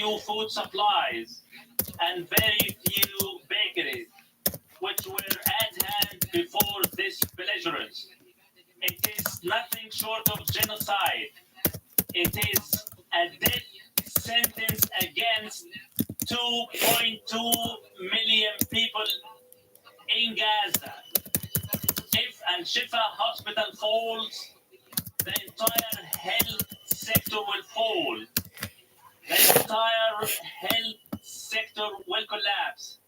few food supplies and very few bakeries, which were at hand before this belligerence. It is nothing short of genocide. It is a death sentence against 2.2 million people in Gaza. If Al Shifa hospital falls, the entire health sector will fall. The entire health sector will collapse.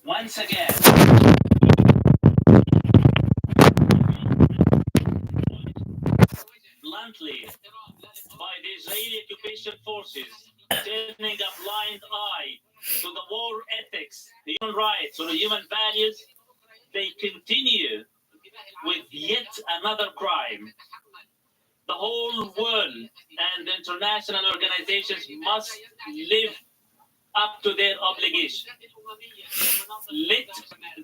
Once again, bluntly, by the Israeli occupation forces, turning a blind eye to the war ethics, the human rights, or the human values, they continue with yet another crime. The whole world and international organizations must live up to their obligation. Let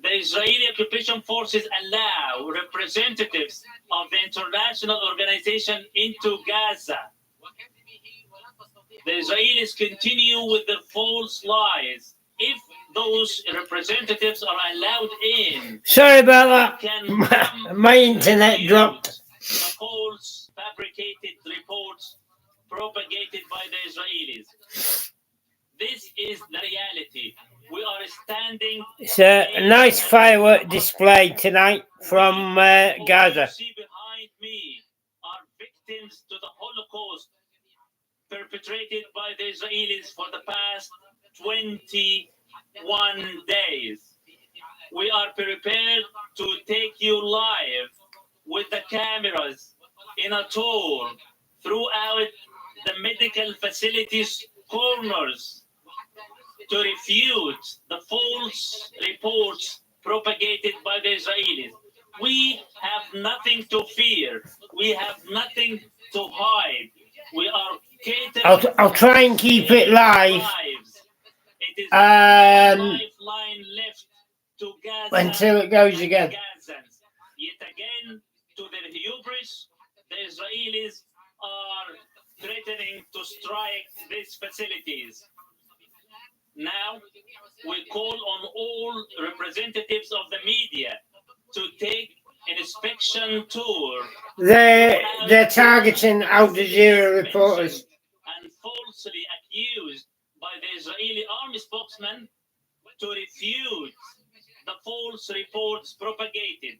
the Israeli occupation forces allow representatives of the international organization into Gaza. The Israelis continue with their false lies. If those representatives are allowed in, sorry about that. My internet dropped. The false fabricated reports propagated by the Israelis. This is the reality. We are standing. It's a nice firework display tonight from Gaza. You see behind me are victims to the Holocaust perpetrated by the Israelis for the past 21 days. We are prepared to take you live with the cameras in a tour throughout the medical facilities corners to refute the false reports propagated by the Israelis. We have nothing to fear. We have nothing to hide. We are catering. I'll try and keep it live. It is a lifeline left to Gaza until it goes again. Gazans. Yet again, to their hubris, the Israelis are threatening to strike these facilities. Now, we call on all representatives of the media to take an inspection tour. They're targeting Al Jazeera reporters. And falsely accused by the Israeli army spokesman to refute the false reports propagated.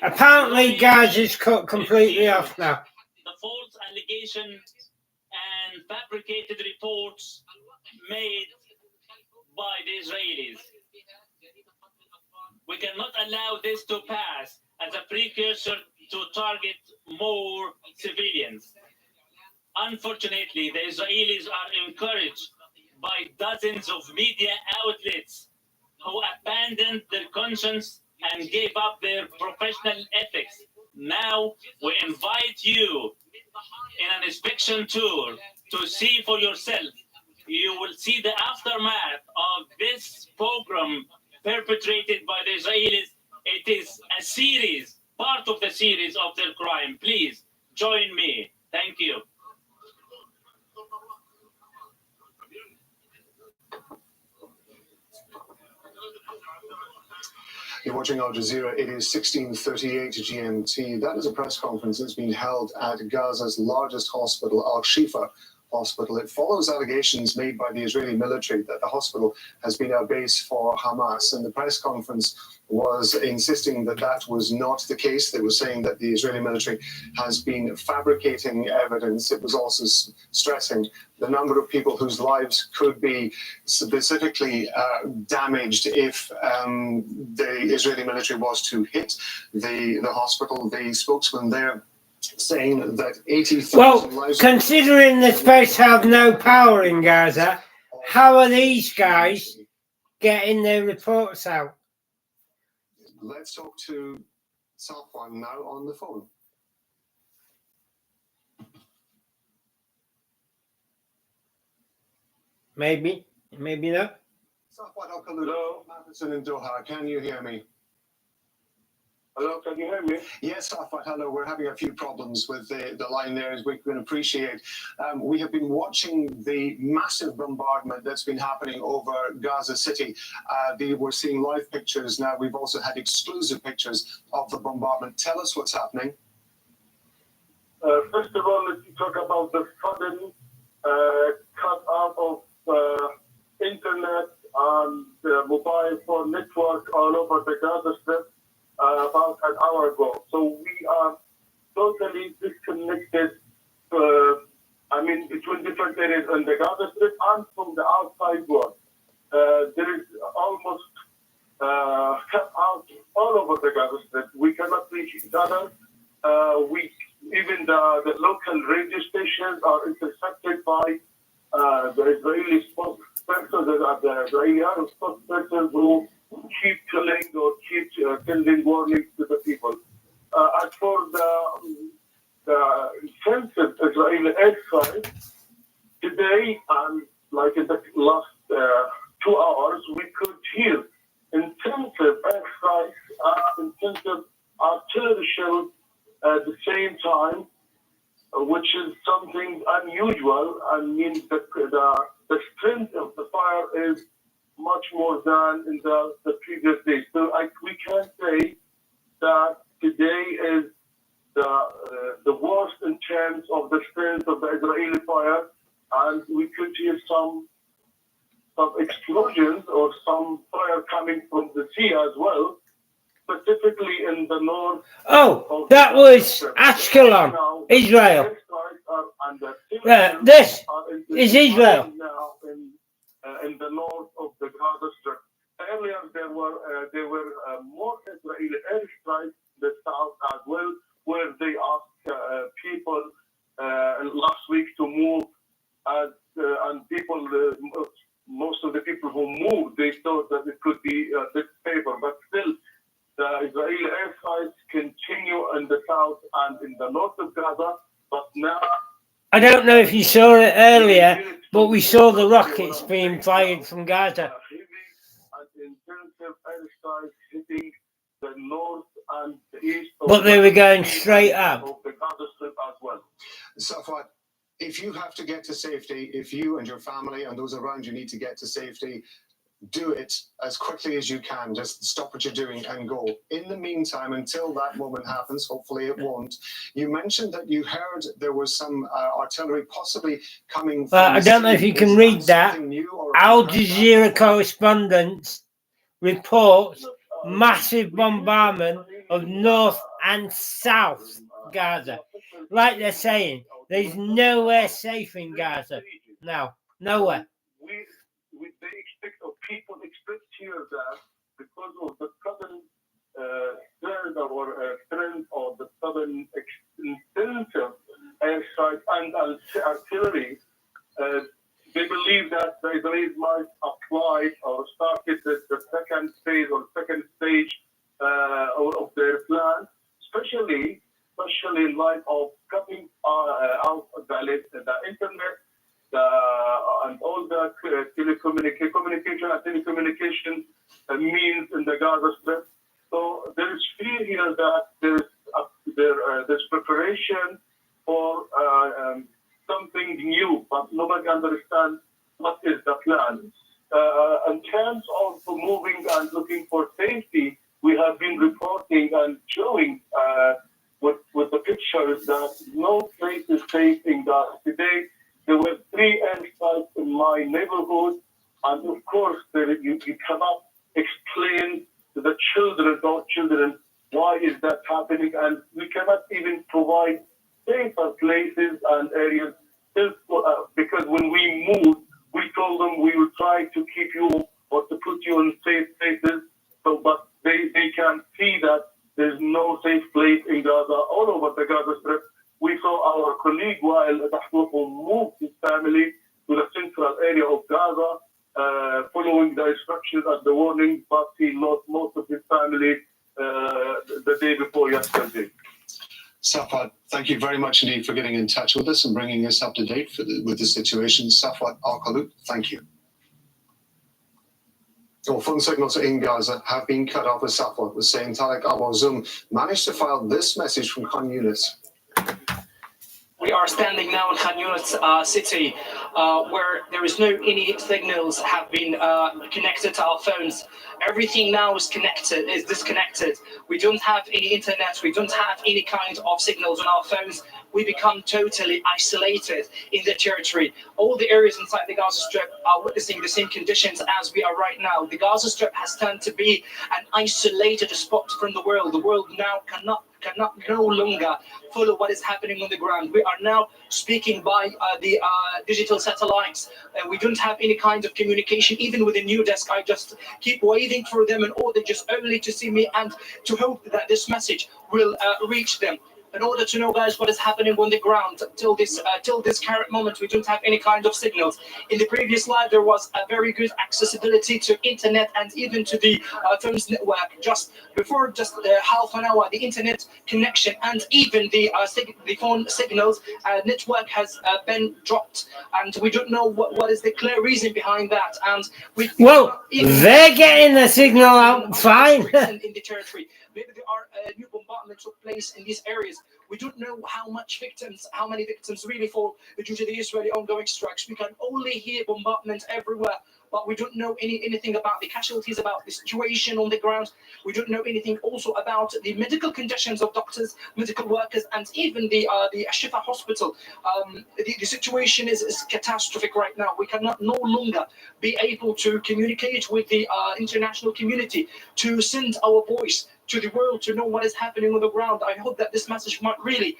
Apparently Gaza's cut completely off now. The false allegations and fabricated reports made by the Israelis. We cannot allow this to pass as a precursor to target more civilians. Unfortunately, the Israelis are encouraged by dozens of media outlets who abandoned their conscience and gave up their professional ethics. Now, we invite you in an inspection tour to see for yourself. You will see the aftermath of this pogrom perpetrated by the Israelis. It is a series, part of the series of their crime. Please join me. Thank you. You're watching Al Jazeera. It is 16:38 GMT. That is a press conference that's been held at Gaza's largest hospital, Al Shifa Hospital. It follows allegations made by the Israeli military that the hospital has been a base for Hamas. And the press conference was insisting that that was not the case. They were saying that the Israeli military has been fabricating evidence. It was also stressing the number of people whose lives could be specifically damaged if the Israeli military was to hit the hospital. The spokesman there saying that 80,000 lives... Considering they're supposed to have no power in Gaza, how are these guys getting their reports out? Let's talk to Safwan now on the phone. Maybe not. Safwan Al-Khalud, Matheson in Doha, can you hear me? Hello, can you hear me? Yes, Safwat, hello. We're having a few problems with the line there, as we can appreciate. We have been watching the massive bombardment that's been happening over Gaza City. We're seeing live pictures now. We've also had exclusive pictures of the bombardment. Tell us what's happening. First of all, let's talk about the sudden cut out of internet and mobile phone network all over the Gaza Strip about an hour ago. So we are totally disconnected, between different areas in the Gaza Strip and from the outside world. There is almost cut out all over the Gaza Strip. We cannot reach each other. Even the local radio stations are intercepted by the Israeli spokespersons, the Israeli Arab spokespersons who keep killing or keep sending warnings to the people. As for the intensive Israeli airstrike, today and like in the last 2 hours, we could hear intensive airstrikes, intensive artillery shells at the same time, which is something unusual. I mean, the strength of the fire is much more than in the previous days. So we can say that today is the worst in terms of the strength of the Israeli fire, and we could hear some explosions or some fire coming from the sea as well, specifically in the north. Oh, that was Ashkelon, Israel. This is Israel. Now in the north of the Gaza Strip. Earlier, there were more Israeli airstrikes in the south as well, where they asked people last week to move, and people, most of the people who moved, they thought that it could be a bit safer, but still, the Israeli airstrikes continue in the south and in the north of Gaza, but now. I don't know if you saw it earlier, but we saw the rockets being fired from Gaza. Heavy and intensive airstrikes hitting the north and the east. But they were going straight up. Of the Gaza Strip as well. Safwat, if you have to get to safety, if you and your family and those around you need to get to safety, do it as quickly as you can. Just stop what you're doing and go. In the meantime, until that moment happens, hopefully it won't, you mentioned that you heard there was some artillery possibly coming from I don't know if you can read that. Al Jazeera correspondents reports massive bombardment of North and South Gaza. Like they're saying, there's nowhere safe in Gaza now. Nowhere. People expect here that because of the sudden strength or the sudden intensive airstrike and artillery, they believe that the Israelis might apply or started the second phase or second stage of their plan, especially in light of cutting out the internet. And all the telecommunication means in the Gaza Strip. So there is fear here that there's preparation for something new, but nobody understands what is the plan. In terms of moving and looking for safety, we have been reporting and showing with the pictures that no place is safe in Gaza today. There were 3 airstrikes in my neighborhood, and of course, you cannot explain to the children, why is that happening, and we cannot even provide safer places and areas, because when we moved, we told them we will try to keep you or to put you in safe places, but they can see that there's no safe place in Gaza, all over the Gaza Strip. We saw our colleague Wael moved his family to the central area of Gaza, following the instructions and the warning, but he lost most of his family the day before yesterday. Safwat, thank you very much indeed for getting in touch with us and bringing us up to date with the situation. Safwat Al-Khaluk, thank you. Well, phone signals in Gaza have been cut off, as Safwa was saying. Tarek Al-Zoom managed to file this message from Khan Yunis. We are standing now in Khan Yunis city, where there is no any signals have been connected to our phones. Everything now is disconnected. We don't have any internet. We don't have any kind of signals on our phones. We become totally isolated in the territory. All the areas inside the Gaza Strip are witnessing the same conditions as we are right now. The Gaza Strip has turned to be an isolated spot from the world. The world now cannot no longer follow what is happening on the ground. We are now speaking by the digital satellites. We don't have any kind of communication, even with the new desk. I just keep waiting for them in order just only to see me and to hope that this message will reach them. In order to know, guys, what is happening on the ground till this current moment, we don't have any kind of signals. In the previous slide, there was a very good accessibility to internet and even to the phone's network. Just before half an hour, the internet connection and even the phone signals network has been dropped, and we don't know what is the clear reason behind that. And they're getting the signal out fine. In the territory. Maybe there are new bombardments took place in these areas. We don't know how many victims really fall due to the Israeli ongoing strikes. We can only hear bombardment everywhere, but we don't know anything about the casualties, about the situation on the ground. We don't know anything also about the medical conditions of doctors, medical workers, and even the Shifa hospital. The situation is catastrophic right now. We cannot no longer be able to communicate with the international community, to send our voice to the world to know what is happening on the ground. I hope that this message might really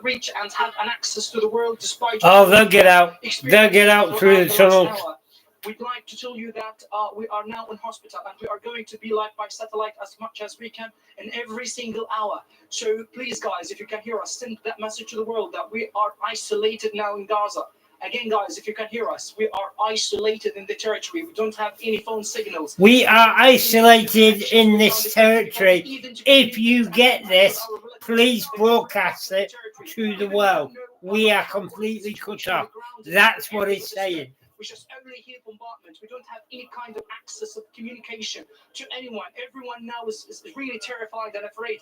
reach and have an access to the world despite... they'll get out. They'll get out through the tunnels. We'd like to tell you that we are now in hospital and we are going to be live by satellite as much as we can in every single hour. So please, guys, if you can hear us, send that message to the world that we are isolated now in Gaza. Again, guys, if you can hear us, we are isolated in the territory. We don't have any phone signals. We are isolated in this territory. If you get this, please broadcast it to the world. We are completely cut off. That's what it's saying. We just only hear bombardment. We don't have any kind of access of communication to anyone. Everyone now is really terrified and afraid.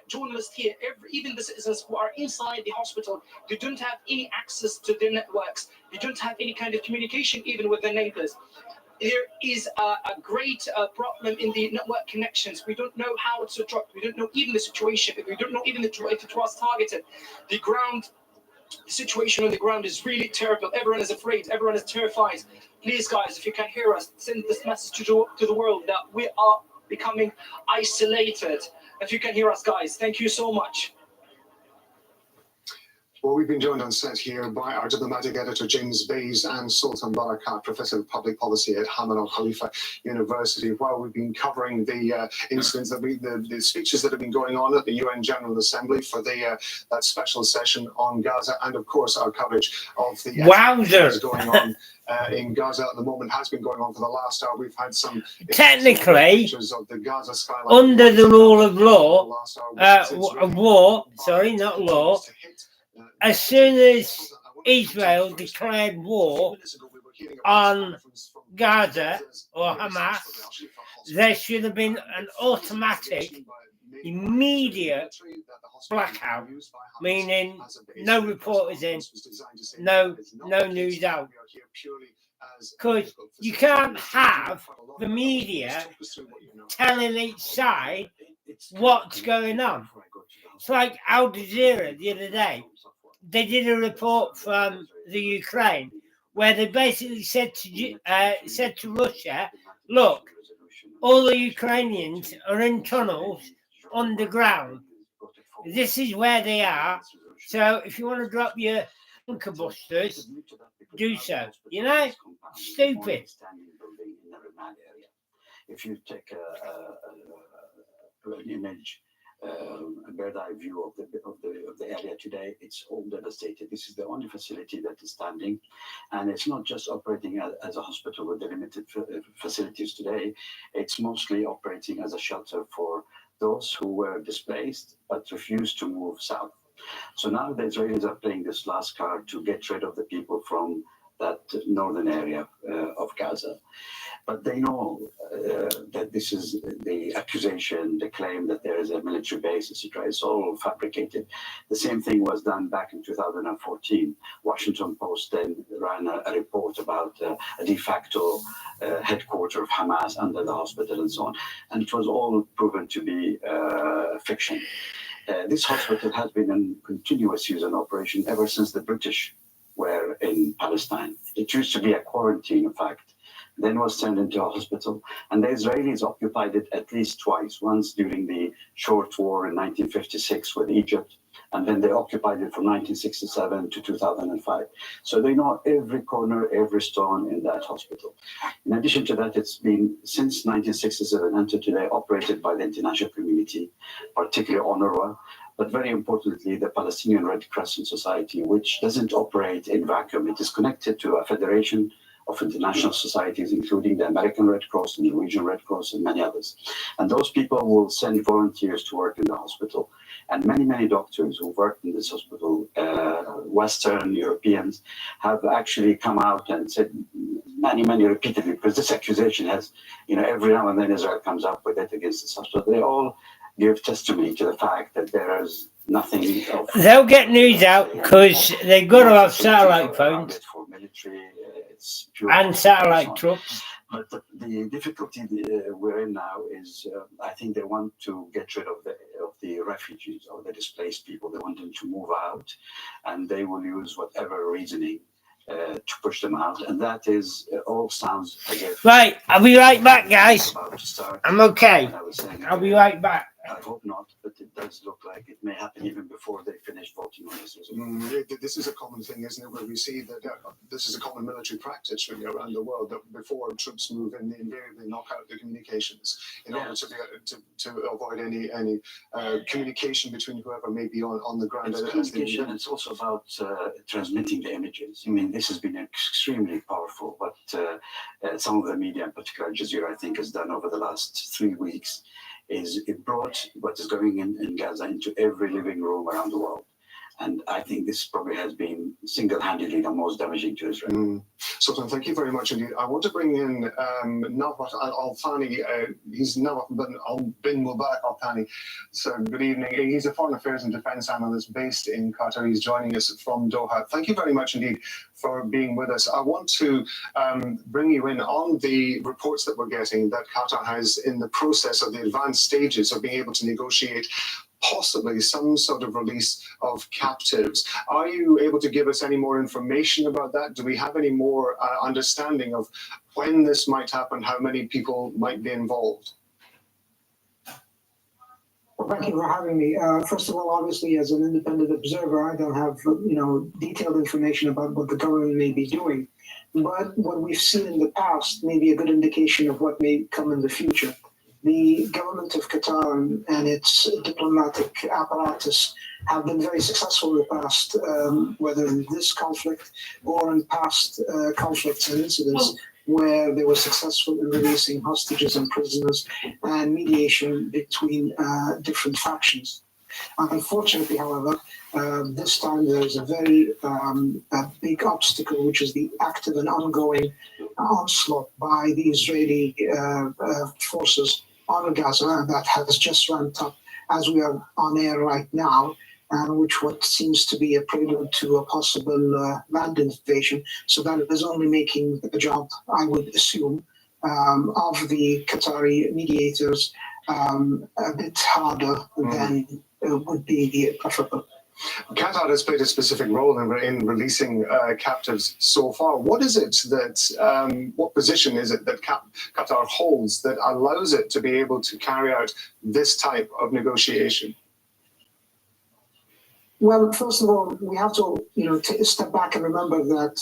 Journalists here, even the citizens who are inside the hospital, they don't have any access to their networks. They don't have any kind of communication even with their neighbors. There is a great problem in the network connections. We don't know how it's dropped. We don't know even the situation. We don't know even if it was targeted. The situation on the ground is really terrible. Everyone is afraid. Everyone is terrified. Please, guys, if you can hear us, send this message to the world that we are becoming isolated. If you can hear us, guys, thank you so much. Well, we've been joined on set here by our diplomatic editor, James Bays, and Sultan Barakat, Professor of Public Policy at Hamad Al Khalifa University. While we've been covering the incidents, the speeches that have been going on at the UN General Assembly for that special session on Gaza, and of course our coverage of the Wowzer going on in Gaza at the moment has been going on for the last hour. We've had some technically pictures of the Gaza skyline under the rule of law, war. Sorry, not law. As soon as Israel declared war on Gaza or Hamas, there should have been an automatic, immediate blackout, meaning no reporters in, no news out. Because you can't have the media telling each side what's going on. It's like Al Jazeera the other day. They did a report from the Ukraine where they basically said to Russia, look, all the Ukrainians are in tunnels underground. This is where they are. So if you want to drop your bunker busters, do so. You know, stupid. If you take an image, a bird's eye view of the area today, it's all devastated. This is the only facility that is standing, and it's not just operating as a hospital with the limited facilities today. It's mostly operating as a shelter for those who were displaced but refused to move south. So now the Israelis are playing this last card to get rid of the people from that northern area of Gaza. But they know that this is the accusation, the claim that there is a military base, etc. It's all fabricated. The same thing was done back in 2014. Washington Post then ran a report about a de facto headquarters of Hamas under the hospital and so on. And it was all proven to be fiction. This hospital has been in continuous use and operation ever since the British were in Palestine. It used to be a quarantine, in fact, then was turned into a hospital. And the Israelis occupied it at least twice, once during the short war in 1956 with Egypt, and then they occupied it from 1967 to 2005. So they know every corner, every stone in that hospital. In addition to that, it's been since 1967 until today operated by the international community, particularly UNRWA, but very importantly, the Palestinian Red Crescent Society, which doesn't operate in vacuum. It is connected to a federation of international societies, including the American Red Cross, the Norwegian Red Cross, and many others. And those people will send volunteers to work in the hospital. And many, many doctors who worked in this hospital, Western Europeans, have actually come out and said many repeatedly, because this accusation has, every now and then Israel comes up with it against this hospital. They all give testimony to the fact that there is nothing. They'll get news out because they've got to have satellite phones for military, and satellite trucks. But the difficulty we're in now is, I think they want to get rid of the refugees or the displaced people. They want them to move out, and they will use whatever reasoning to push them out. And that is all sounds again. Right, I'll be right back, guys. I'm okay. I'll be right back. I hope not, but it does look like it may happen even before they finish voting on this. This is a common thing, isn't it, where we see that this is a common military practice really around the world, that before troops move in, they invariably knock out the communications in order to avoid any communication between whoever may be on the ground. It's communication. It's also about transmitting the images. I mean, this has been extremely powerful, but some of the media, in particular Al Jazeera, I think, has done over the last 3 weeks, is it brought what is going in Gaza into every living room around the world. And I think this probably has been single-handedly the most damaging to Israel. Sultan, thank you very much indeed. I want to bring in Nawaf Al-Thani. He's Nawaf bin Mubarak Al-Thani. So good evening. He's a foreign affairs and defense analyst based in Qatar. He's joining us from Doha. Thank you very much indeed for being with us. I want to bring you in on the reports that we're getting that Qatar has in the process of the advanced stages of being able to negotiate possibly some sort of release of captives. Are you able to give us any more information about that? Do we have any more understanding of when this might happen, how many people might be involved? Well, thank you for having me. First of all, obviously, as an independent observer, I don't have detailed information about what the government may be doing. But what we've seen in the past may be a good indication of what may come in the future. The government of Qatar and its diplomatic apparatus have been very successful in the past, whether in this conflict or in past conflicts and incidents, where they were successful in releasing hostages and prisoners and mediation between different factions. Unfortunately, however, this time there's a very big obstacle, which is the active and ongoing onslaught by the Israeli forces on Gaza that has just ramped up as we are on air right now, and what seems to be a prelude to a possible land invasion. So that is only making the job, I would assume, of the Qatari mediators a bit harder than would be preferable. Qatar has played a specific role in releasing captives so far. What is it that, what position is it that Qatar holds that allows it to be able to carry out this type of negotiation? Well, first of all, we have to, step back and remember that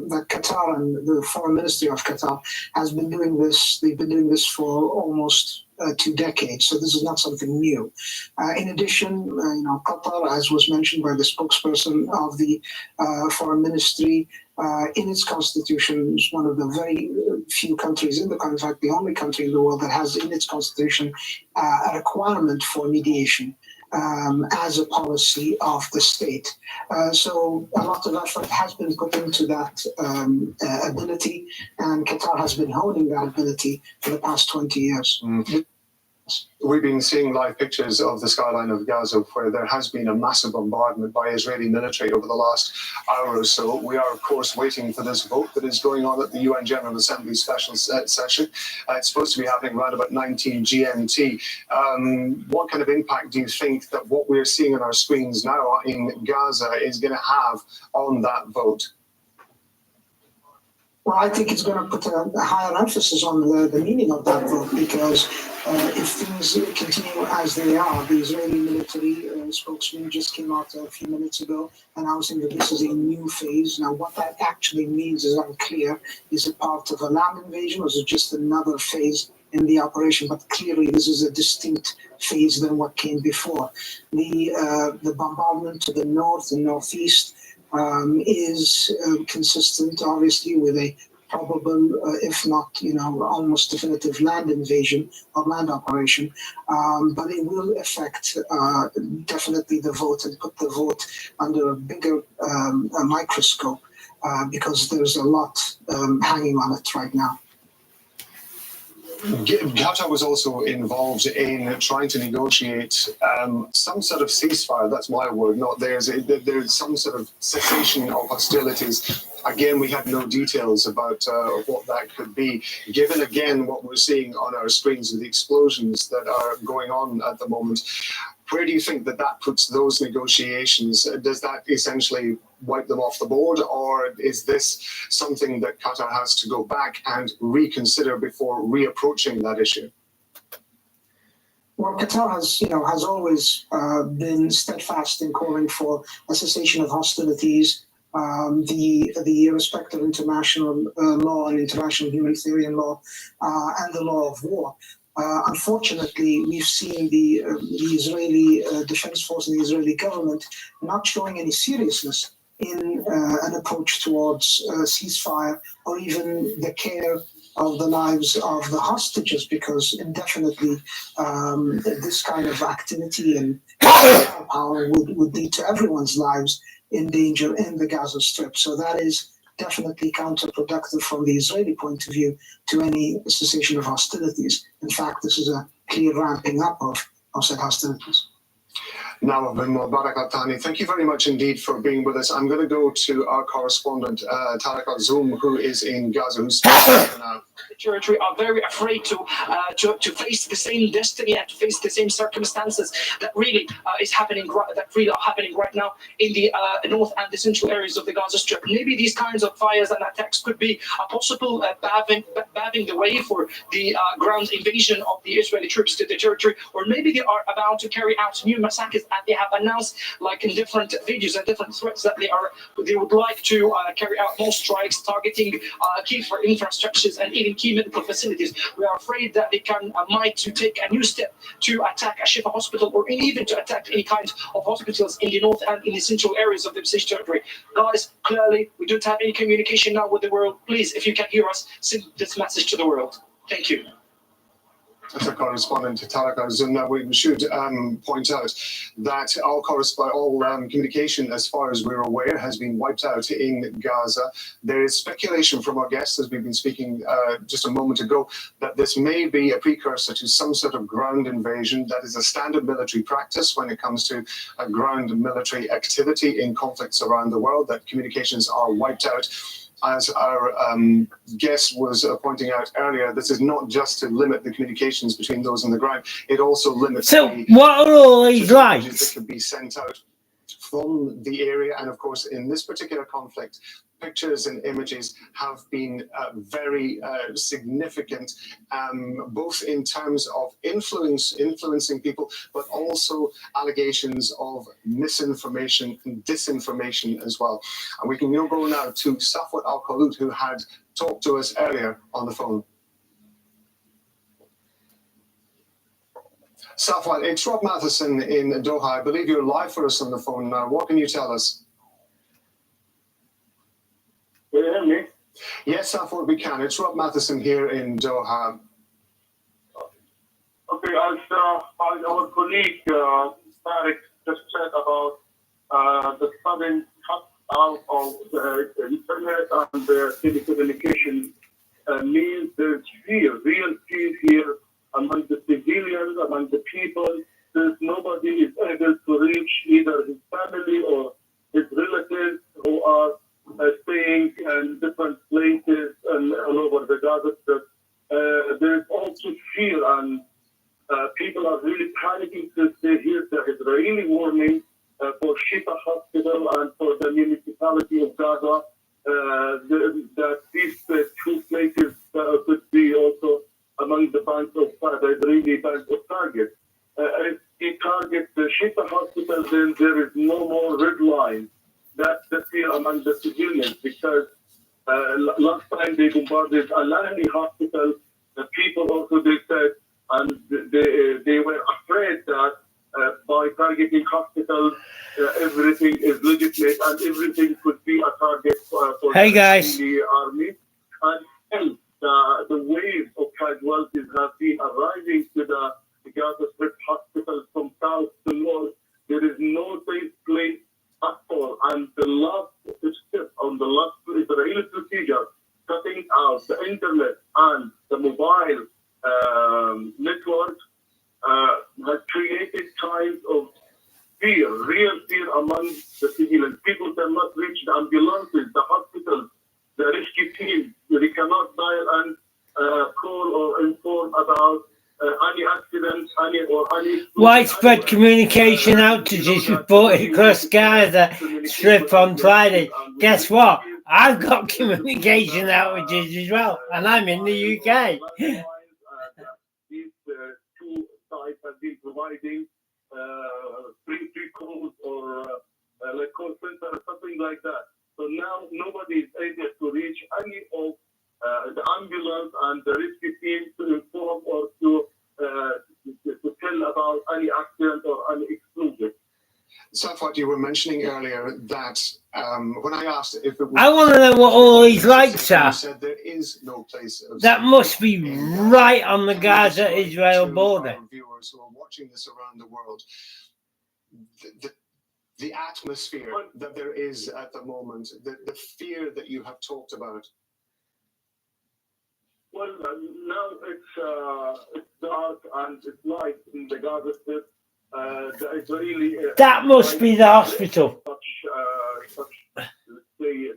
that Qatar and the Foreign Ministry of Qatar has been doing this. They've been doing this for almost 2 decades, so this is not something new. In addition, Qatar, as was mentioned by the spokesperson of the Foreign Ministry, in its constitution, is one of the very few countries in the, in fact, the only country in the world that has in its constitution a requirement for mediation. as a policy of the state. So a lot of effort has been put into that ability, and Qatar has been honing that ability for the past 20 years. We've been seeing live pictures of the skyline of Gaza where there has been a massive bombardment by Israeli military over the last hour or so. We are, of course, waiting for this vote that is going on at the UN General Assembly special session. It's supposed to be happening around about 19 GMT. What kind of impact do you think that what we're seeing on our screens now in Gaza is going to have on that vote? Well, I think it's going to put a higher emphasis on the meaning of that vote, because if things continue as they are, the Israeli military spokesman just came out a few minutes ago announcing that this is a new phase. Now, what that actually means is unclear. Is it part of a land invasion, or is it just another phase in the operation? But clearly, this is a distinct phase than what came before. The bombardment to the north and northeast is consistent, obviously, with a probable, if not, almost definitive land invasion or land operation. But it will affect definitely the vote and put the vote under a bigger microscope because there's a lot hanging on it right now. Qatar was also involved in trying to negotiate some sort of ceasefire. That's my word, not theirs. There's some sort of cessation of hostilities. Again, we have no details about what that could be. Given, again, what we're seeing on our screens and the explosions that are going on at the moment, where do you think that puts those negotiations? Does that essentially wipe them off the board, or is this something that Qatar has to go back and reconsider before reapproaching that issue? Well, Qatar has always been steadfast in calling for a cessation of hostilities, the respect of international law and international humanitarian law, and the law of war. Unfortunately, we've seen the Israeli Defense Force and the Israeli government not showing any seriousness in an approach towards ceasefire or even the care of the lives of the hostages, because indefinitely this kind of activity and power would lead to everyone's lives in danger in the Gaza Strip. So that is definitely counterproductive from the Israeli point of view to any cessation of hostilities. In fact, this is a clear ramping up of said hostilities. Now, Mubarak Al-Thani, thank you very much indeed for being with us. I'm going to go to our correspondent, Tarek Al-Zoum, who is in Gaza, who's now. The territory are very afraid to face the same destiny and to face the same circumstances that really is happening right now in the north and the central areas of the Gaza Strip. Maybe these kinds of fires and attacks could be a possible paving the way for the ground invasion of the Israeli troops to the territory, or maybe they are about to carry out new massacres, and they have announced, like in different videos and different threats, that they would like to carry out more strikes targeting key infrastructures and even key medical facilities. We are afraid that they might to take a new step to attack a Shifa hospital, or even to attack any kind of hospitals in the north and in the central areas of the besieged territory. Guys, clearly we don't have any communication now with the world. Please, if you can hear us, send this message to the world. Thank you. That's our correspondent, Tarek Al-Zoum. Now, we should point out that all communication, as far as we're aware, has been wiped out in Gaza. There is speculation from our guests, as we've been speaking just a moment ago, that this may be a precursor to some sort of ground invasion. That is a standard military practice when it comes to ground military activity in conflicts around the world, that communications are wiped out. As our guest was pointing out earlier, this is not just to limit the communications between those on the ground. It also limits what are all these lights that could be sent out from the area. And of course, in this particular conflict, pictures and images have been very significant, both in terms of influencing people, but also allegations of misinformation and disinformation as well. And we can go now to Safwat Al-Khalut, who had talked to us earlier on the phone. Safwat, it's Rob Matheson in Doha. I believe you're live for us on the phone now. What can you tell us? Can you hear me? Yes, Safwat, we can. It's Rob Matheson here in Doha. Okay, as our colleague Tariq just said about the sudden cut out of the internet and the telecommunication means there's fear, real fear here among the civilians, among the people. There's nobody is able to reach either his family or his relatives who are staying in different places and all over the Gaza Strip. There's also fear, and people are really panicking to hear the Israeli warning for Shifa Hospital and for the municipality of Gaza that these two places could be also among the banks of the Israeli banks of target. If they target the Shifa Hospital, then there is no more red line. That's the fear among the civilians, because last time they bombarded Al-Ahli Hospital, the people also they said, and they were afraid that by targeting hospitals, everything is legitimate and everything could be a target for the army. And the waves of casualties have been arriving to the Gaza Strip hospitals from south to north. There is no safe place at all. And the last step on the last Israeli procedure, cutting out the internet and the mobile network, has created times of fear, real fear among the civilians. People cannot reach the ambulances, the hospitals, the rescue teams. They cannot dial and call or inform about any accidents, any widespread communication outages reported across Gaza Strip on Friday. Guess what? I've got communication outages as well, and I'm in the UK. These two sites have been providing free calls or like call center or something like that. So now nobody is able to reach any of the ambulance and the rescue team to inform or to tell about any accident or any explosion. Safwat, you were mentioning earlier that when I asked if it was... I want to know what all these lights are. You said there is no place of that must be right on the Gaza-Israel border. Viewers who are watching this around the world, the atmosphere that there is at the moment, the fear that you have talked about. Well, now it's dark and it's light in the Gaza Strip. The Israeli that must be the hospital. Such let's say,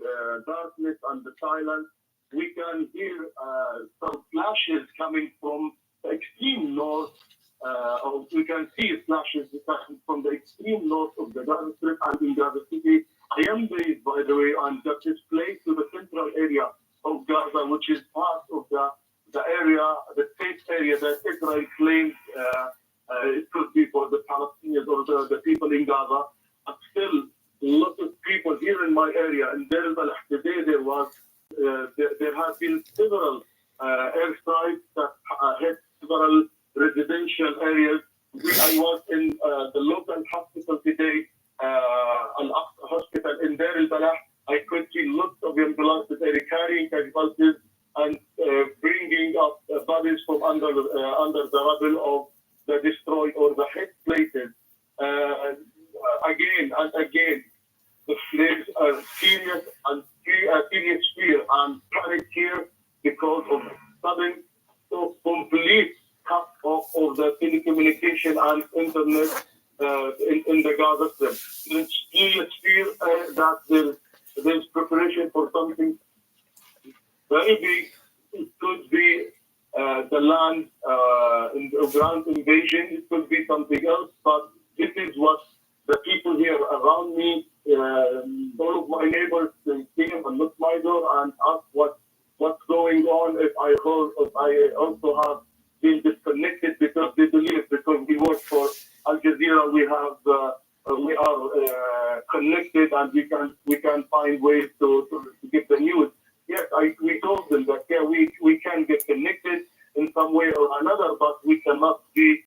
darkness and the silence. We can hear some flashes coming from the extreme north. Or we can see flashes coming from the extreme north of the Gaza Strip and in Gaza City. I am based, by the way, on just this place to the central area of Gaza, which is part of the area, the safe area that Israel claims it could be for the Palestinians or the people in Gaza. But still, lots of people here in my area, in Deir al-Balah, today there have been several airstrikes that hit several residential areas. I was in the local hospital today, Al-Aqsa Hospital in Deir al-Balah. I could see lots of ambulances carrying casualties and bringing up bodies from under the rubble of the destroyed or the hit places. Again and again, there's a serious fear and panic here because of sudden, so complete cut off of the telecommunication and internet in the Gaza Strip. There's serious fear that there's preparation for something very big. It could be the land ground invasion. It could be something else. But this is what the people here around me, all of my neighbors, they came and knocked my door and asked what's going on. If I also have been disconnected because they believe because we work for Al Jazeera, we are connected and we can find ways to get the news. Yes, we told them that we can get connected in some way or another, but we cannot be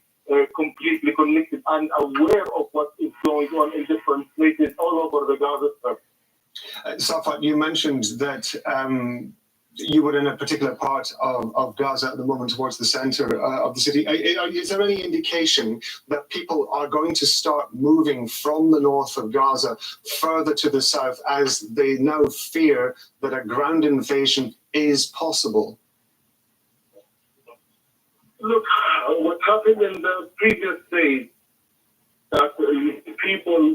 completely connected and aware of what is going on in different places all over the Gaza Strip. Safwat, you mentioned that you were in a particular part of Gaza at the moment towards the center of the city. Is there any indication that people are going to start moving from the north of Gaza further to the south as they now fear that a ground invasion is possible? Look, what happened in the previous days, that people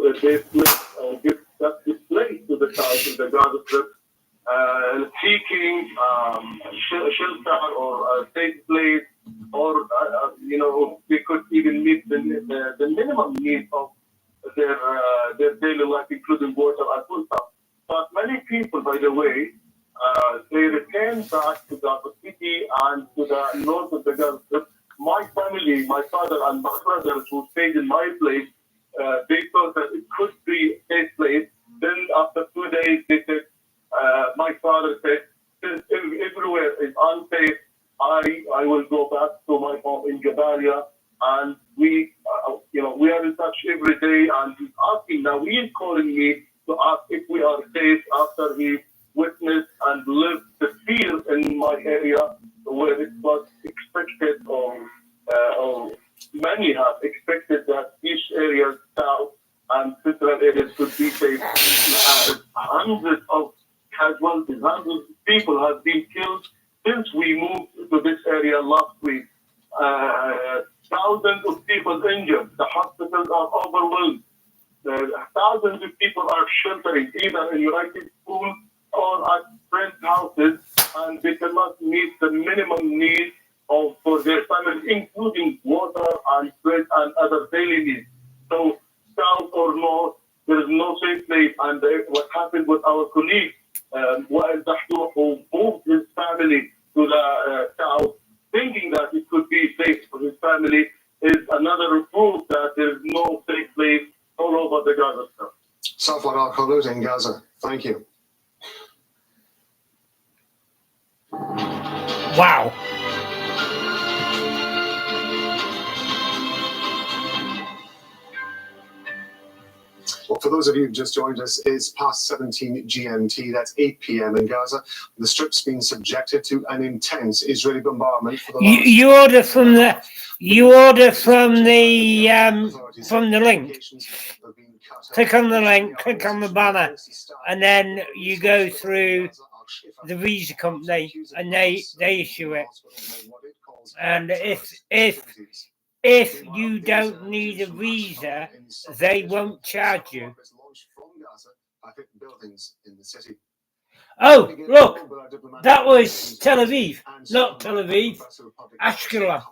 got displaced to the south in the Gaza Strip, seeking shelter or a safe place, or they could even meet the minimum needs of their daily life, including water and food stuff. But many people, by the way, they returned back to Gaza City and to the north of the Gaza Strip. My family, my father and my brothers who stayed in my place, they thought that it could be a safe place. Then after 2 days, they said, my father said, since everywhere is unsafe, I will go back to my home in Jabalia, and we are in touch every day, and he's asking now. He is calling me to ask if we are safe after he witnessed and lived the fear in my area, where it was expected, or many have expected that these areas south and central areas could be safe. Hundreds of casualties, hundreds of people have been killed since we moved to this area last week. Thousands of people injured. The hospitals are overwhelmed. Thousands of people are sheltering either in United schools or at friends' houses, and they cannot meet the minimum needs for their families, including water and bread and other daily needs. So south or north, there is no safe place. And what happened with our colleague, who moved his family to the south, thinking that it could be safe for his family, is another proof that there is no safe place all over the Gaza Strip. Safwan Al-Khaloud in Gaza. Thank you. Wow. Well, for those of you who just joined us, it's past 17 GMT. That's 8 p.m. in Gaza. The strip's been subjected to an intense Israeli bombardment for the last... You order from the link. Click on the link, click on the banner, and then you go through the visa company, and they issue it. And if you don't need a visa, they won't charge you. Oh, look, that was Tel Aviv, not Tel Aviv, Ashkelon.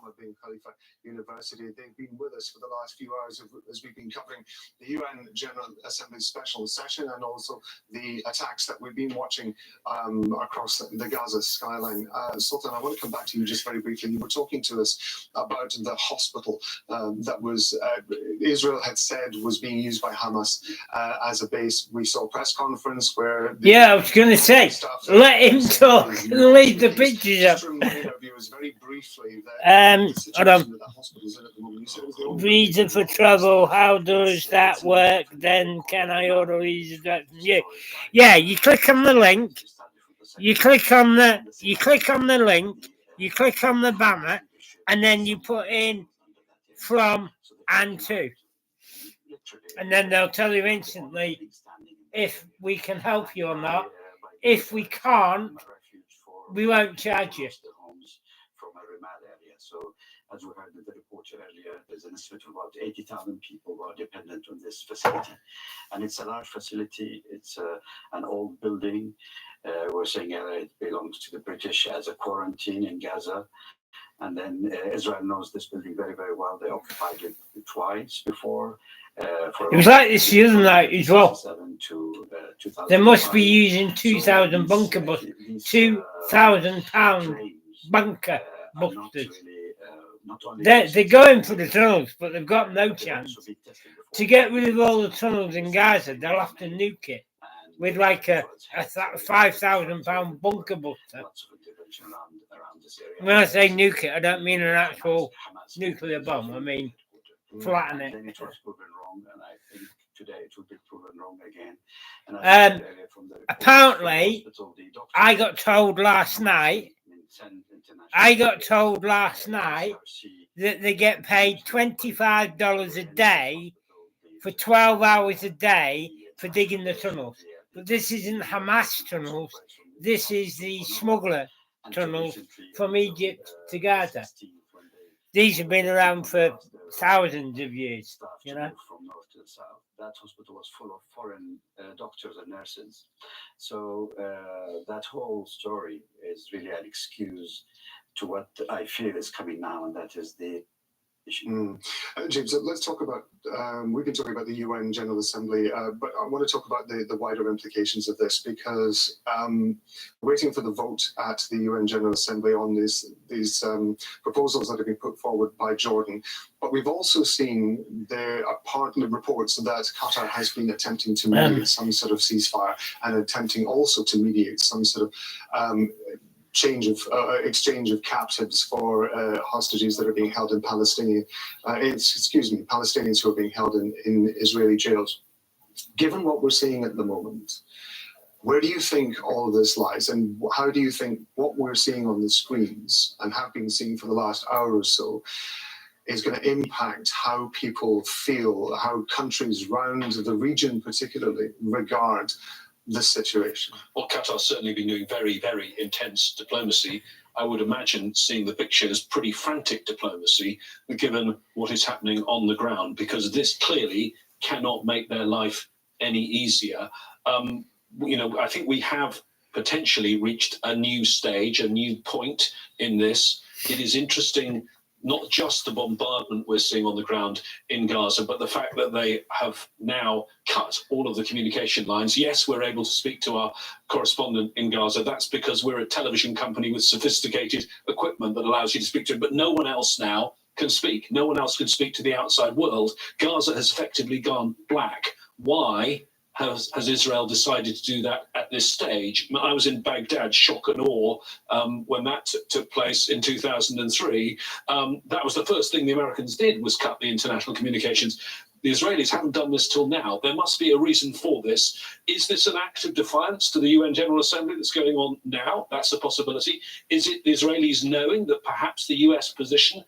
University. They've been with us for the last few hours as we've been covering the UN General Assembly special session and also the attacks that we've been watching across the Gaza skyline. Sultan, I want to come back to you just very briefly. You were talking to us about the hospital that was Israel had said was being used by Hamas as a base. We saw a press conference where... I was going to say, let him talk and leave the pictures up. Very briefly, Visa for travel, how does that work? Then can I order visa from you? Yeah, you click on the link, you click on the link, you click on the banner, and then you put in from and to. And then they'll tell you instantly if we can help you or not. If we can't, we won't charge you. So, as we heard in the report earlier, there's an estimate of about 80,000 people who are dependent on this facility. And it's a large facility. It's an old building. We're saying it belongs to the British as a quarantine in Gaza. And then Israel knows this building very, very well. They occupied it twice before. It was like this the other night as well. They must be using 2,000 bunker busters, £2,000 bunker busters. They're going for the tunnels, but they've got no chance. To get rid of all the tunnels in Gaza, they'll have to nuke it with like a £5,000 bunker buster. When I say nuke it, I don't mean an actual nuclear bomb. I mean flatten it. It was proven wrong, and I think today it will be proven wrong again. apparently, I got told last night that they get paid $25 a day for 12 hours a day for digging the tunnels. But this isn't Hamas tunnels. This is the smuggler tunnels from Egypt to Gaza. These have been around for thousands of years, you know. From north to south. That hospital was full of foreign doctors and nurses. So that whole story is really an excuse to what I feel is coming now, and that is the issue. James, let's talk about, we've been talking about the UN General Assembly, but I want to talk about the wider implications of this, because waiting for the vote at the UN General Assembly on these proposals that have been put forward by Jordan. But we've also seen there are partly reports that Qatar has been attempting to mediate some sort of ceasefire, and attempting also to mediate some sort of exchange of captives for hostages that are being held in Palestinians who are being held in Israeli jails. Given what we're seeing at the moment, where do you think all of this lies, and how do you think what we're seeing on the screens and have been seeing for the last hour or so is going to impact how people feel, how countries round the region particularly regard this situation? Well, Qatar's certainly been doing very, very intense diplomacy. I would imagine seeing the pictures pretty frantic diplomacy, given what is happening on the ground, because this clearly cannot make their life any easier. You know, I think we have potentially reached a new stage, a new point in this. It is interesting, not just the bombardment we're seeing on the ground in Gaza, but the fact that they have now cut all of the communication lines. Yes, we're able to speak to our correspondent in Gaza. That's because we're a television company with sophisticated equipment that allows you to speak to him, but no one else now can speak. No one else can speak to the outside world. Gaza has effectively gone black. Why has Israel decided to do that at this stage? I was in Baghdad, shock and awe, when that took place in 2003. That was the first thing the Americans did, was cut the international communications. The Israelis haven't done this till now. There must be a reason for this. Is this an act of defiance to the UN General Assembly that's going on now? That's a possibility. Is it the Israelis knowing that perhaps the US position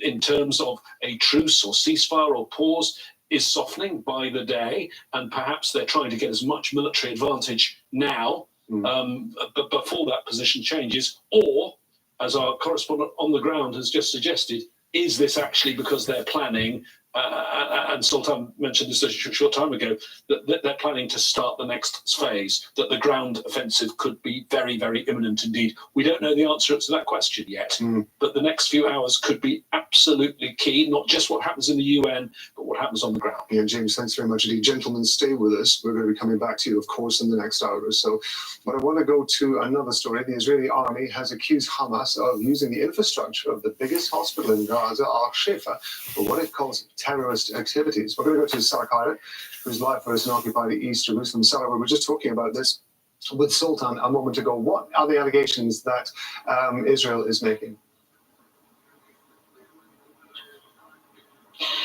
in terms of a truce or ceasefire or pause is softening by the day, and perhaps they're trying to get as much military advantage now, but before that position changes? Or, as our correspondent on the ground has just suggested, is this actually because they're planning, and Sultan mentioned this a short time ago, that they're planning to start the next phase, that the ground offensive could be very, very imminent indeed? We don't know the answer to that question yet, but the next few hours could be absolutely key, not just what happens in the UN, but what happens on the ground. Yeah, James, thanks very much indeed. Gentlemen, stay with us. We're going to be coming back to you, of course, in the next hour or so. But I want to go to another story. The Israeli army has accused Hamas of using the infrastructure of the biggest hospital in Gaza, Al-Shifa, for what it calls terrorist activities. We're going to go to Sarah Carter, who's live for us in occupied East Jerusalem. Sarah, we were just talking about this with Sultan a moment ago. What are the allegations that Israel is making?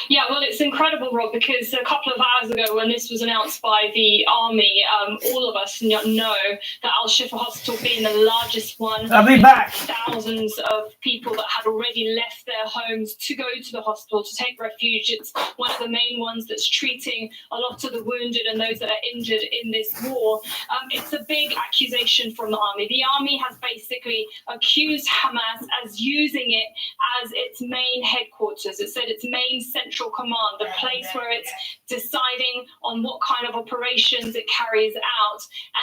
Yeah, well, it's incredible, Rob, because a couple of hours ago when this was announced by the army, all of us know that Al-Shifa Hospital being the largest one, I'll be back. Thousands of people that had already left their homes to go to the hospital to take refuge. It's one of the main ones that's treating a lot of the wounded and those that are injured in this war. It's a big accusation from the army. The army has basically accused Hamas as using it as its main headquarters. It said its main central command, the place where it's deciding on what kind of operations it carries out.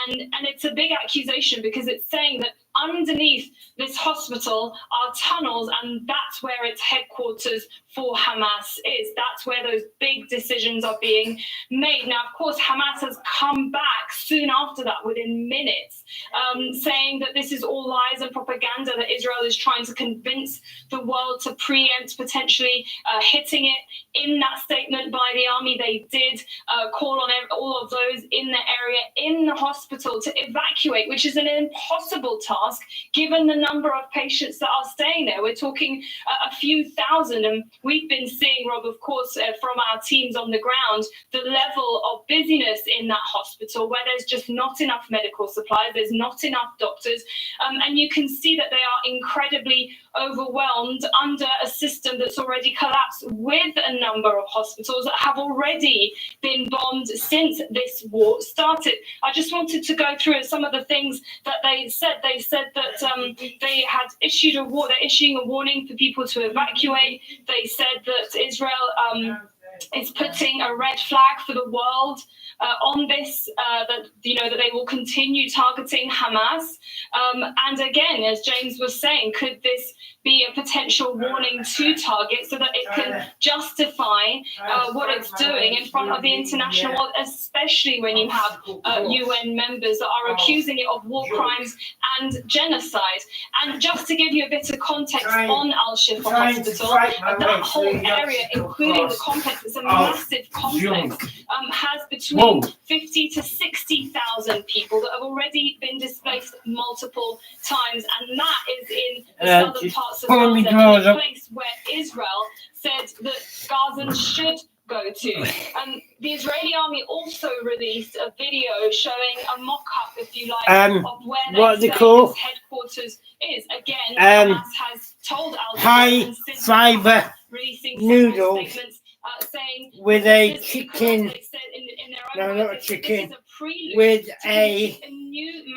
And it's a big accusation because it's saying that underneath this hospital are tunnels, and that's where its headquarters for Hamas is. That's where those big decisions are being made. Now, of course, Hamas has come back soon after that, within minutes, saying that this is all lies and propaganda, that Israel is trying to convince the world to preempt potentially hitting it. In that statement by the army, they did call on all of those in the area, in the hospital, to evacuate, which is an impossible task. task, given the number of patients that are staying there. We're talking a few thousand, and we've been seeing, Rob, of course, from our teams on the ground, the level of busyness in that hospital where there's just not enough medical supplies, there's not enough doctors, and you can see that they are incredibly overwhelmed under a system that's already collapsed, with a number of hospitals that have already been bombed since this war started. I just wanted to go through some of the things that they said. They said that they had issued they're issuing a warning for people to evacuate. They said that Israel is putting a red flag for the world on this, that they will continue targeting Hamas. And again, as James was saying, could this be a potential warning to target so that it can justify what it's doing in front of the international world, especially when you have UN members that are accusing it of war crimes and genocide. And just to give you a bit of context on Al-Shifa Hospital, that whole area, including the complex, it's a massive complex, has between 50 to 60,000 people that have already been displaced multiple times, and that is in the southern parts of Gaza, a place where Israel said that Gazans should go to. The Israeli army also released a video showing a mock-up, if you like, of where they say its headquarters is. Again, Hamas has told Al Jazeera fiber releasing noodles statements saying with a chicken, no, not a chicken, with a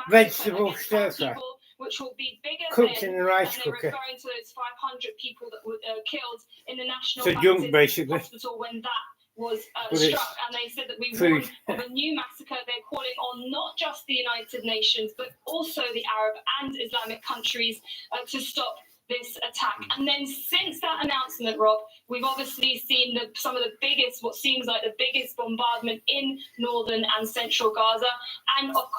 vegetable stir fry, which will be bigger cooked in a rice cooker. Referring to those 500 people that were killed in the National Hospital when that was struck. And they said that we warned of a new massacre. They're calling on not just the United Nations, but also the Arab and Islamic countries to stop this attack. And then since that announcement, Rob, we've obviously seen some of the biggest, what seems like the biggest bombardment in northern and central Gaza, and of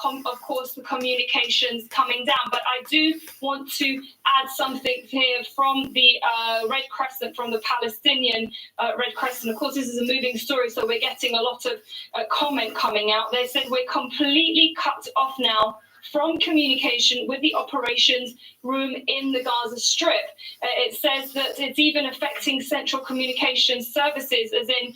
course the communications coming down. But I do want to add something here from the Red Crescent, from the Palestinian Red Crescent. Of course, this is a moving story, so we're getting a lot of comment coming out. They said we're completely cut off now from communication with the operations room in the Gaza Strip. It says that it's even affecting central communication services, as in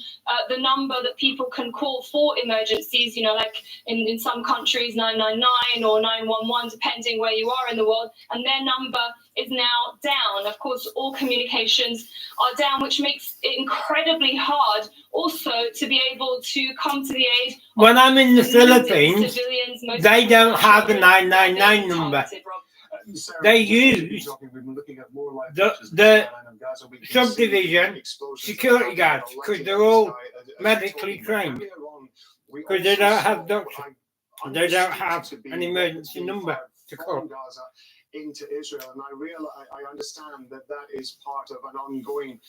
the number that people can call for emergencies, like in some countries 999 or 911, depending where you are in the world, and their number is now down. Of course, all communications are down, which makes it incredibly hard also to be able to come to the aid. When I'm in the Philippines, they don't have a 999 number. They use the subdivision security guards, because they're all medically trained, because they don't have doctors. They don't have an emergency number to call. Into Israel, and I understand that is part of an ongoing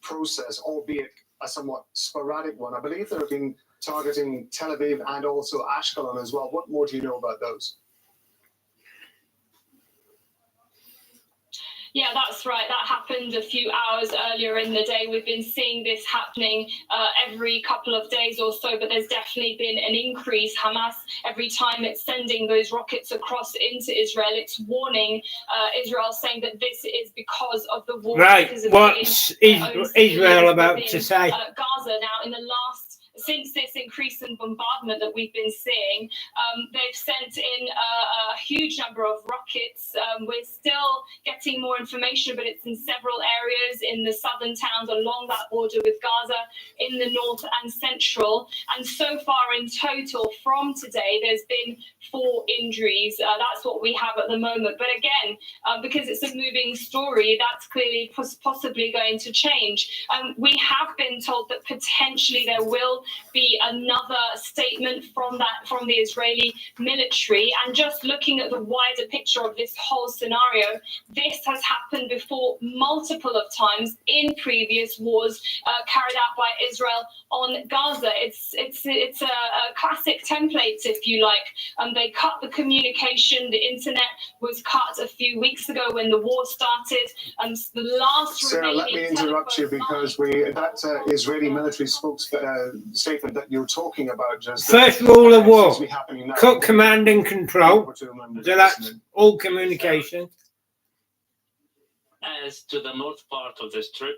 process, albeit a somewhat sporadic one. I believe they've been targeting Tel Aviv and also Ashkelon as well. What more do you know about those? Yeah, that's right. That happened a few hours earlier in the day. We've been seeing this happening every couple of days or so, but there's definitely been an increase. Hamas, every time it's sending those rockets across into Israel, it's warning Israel, saying that this is because of the war. Right, what's Israel about to say? Gaza now, since this increase in bombardment that we've been seeing, they've sent in a huge number of rockets. We're still getting more information, but it's in several areas in the southern towns along that border with Gaza, in the north and central. And so far in total from today, there's been 4 injuries. That's what we have at the moment. But again, because it's a moving story, that's clearly possibly going to change. We have been told that potentially there will be another statement from the Israeli military. And just looking at the wider picture of this whole scenario, this has happened before multiple of times in previous wars carried out by Israel on Gaza. It's a classic template, if you like. They cut the communication. The internet was cut a few weeks ago when the war started. The last Sarah, let me interrupt you, because that Israeli military statement that you're talking about, just First rule of war, seems to be happening now. cut command and control. To remember So this, that's and all communication. As to the north part of the strip,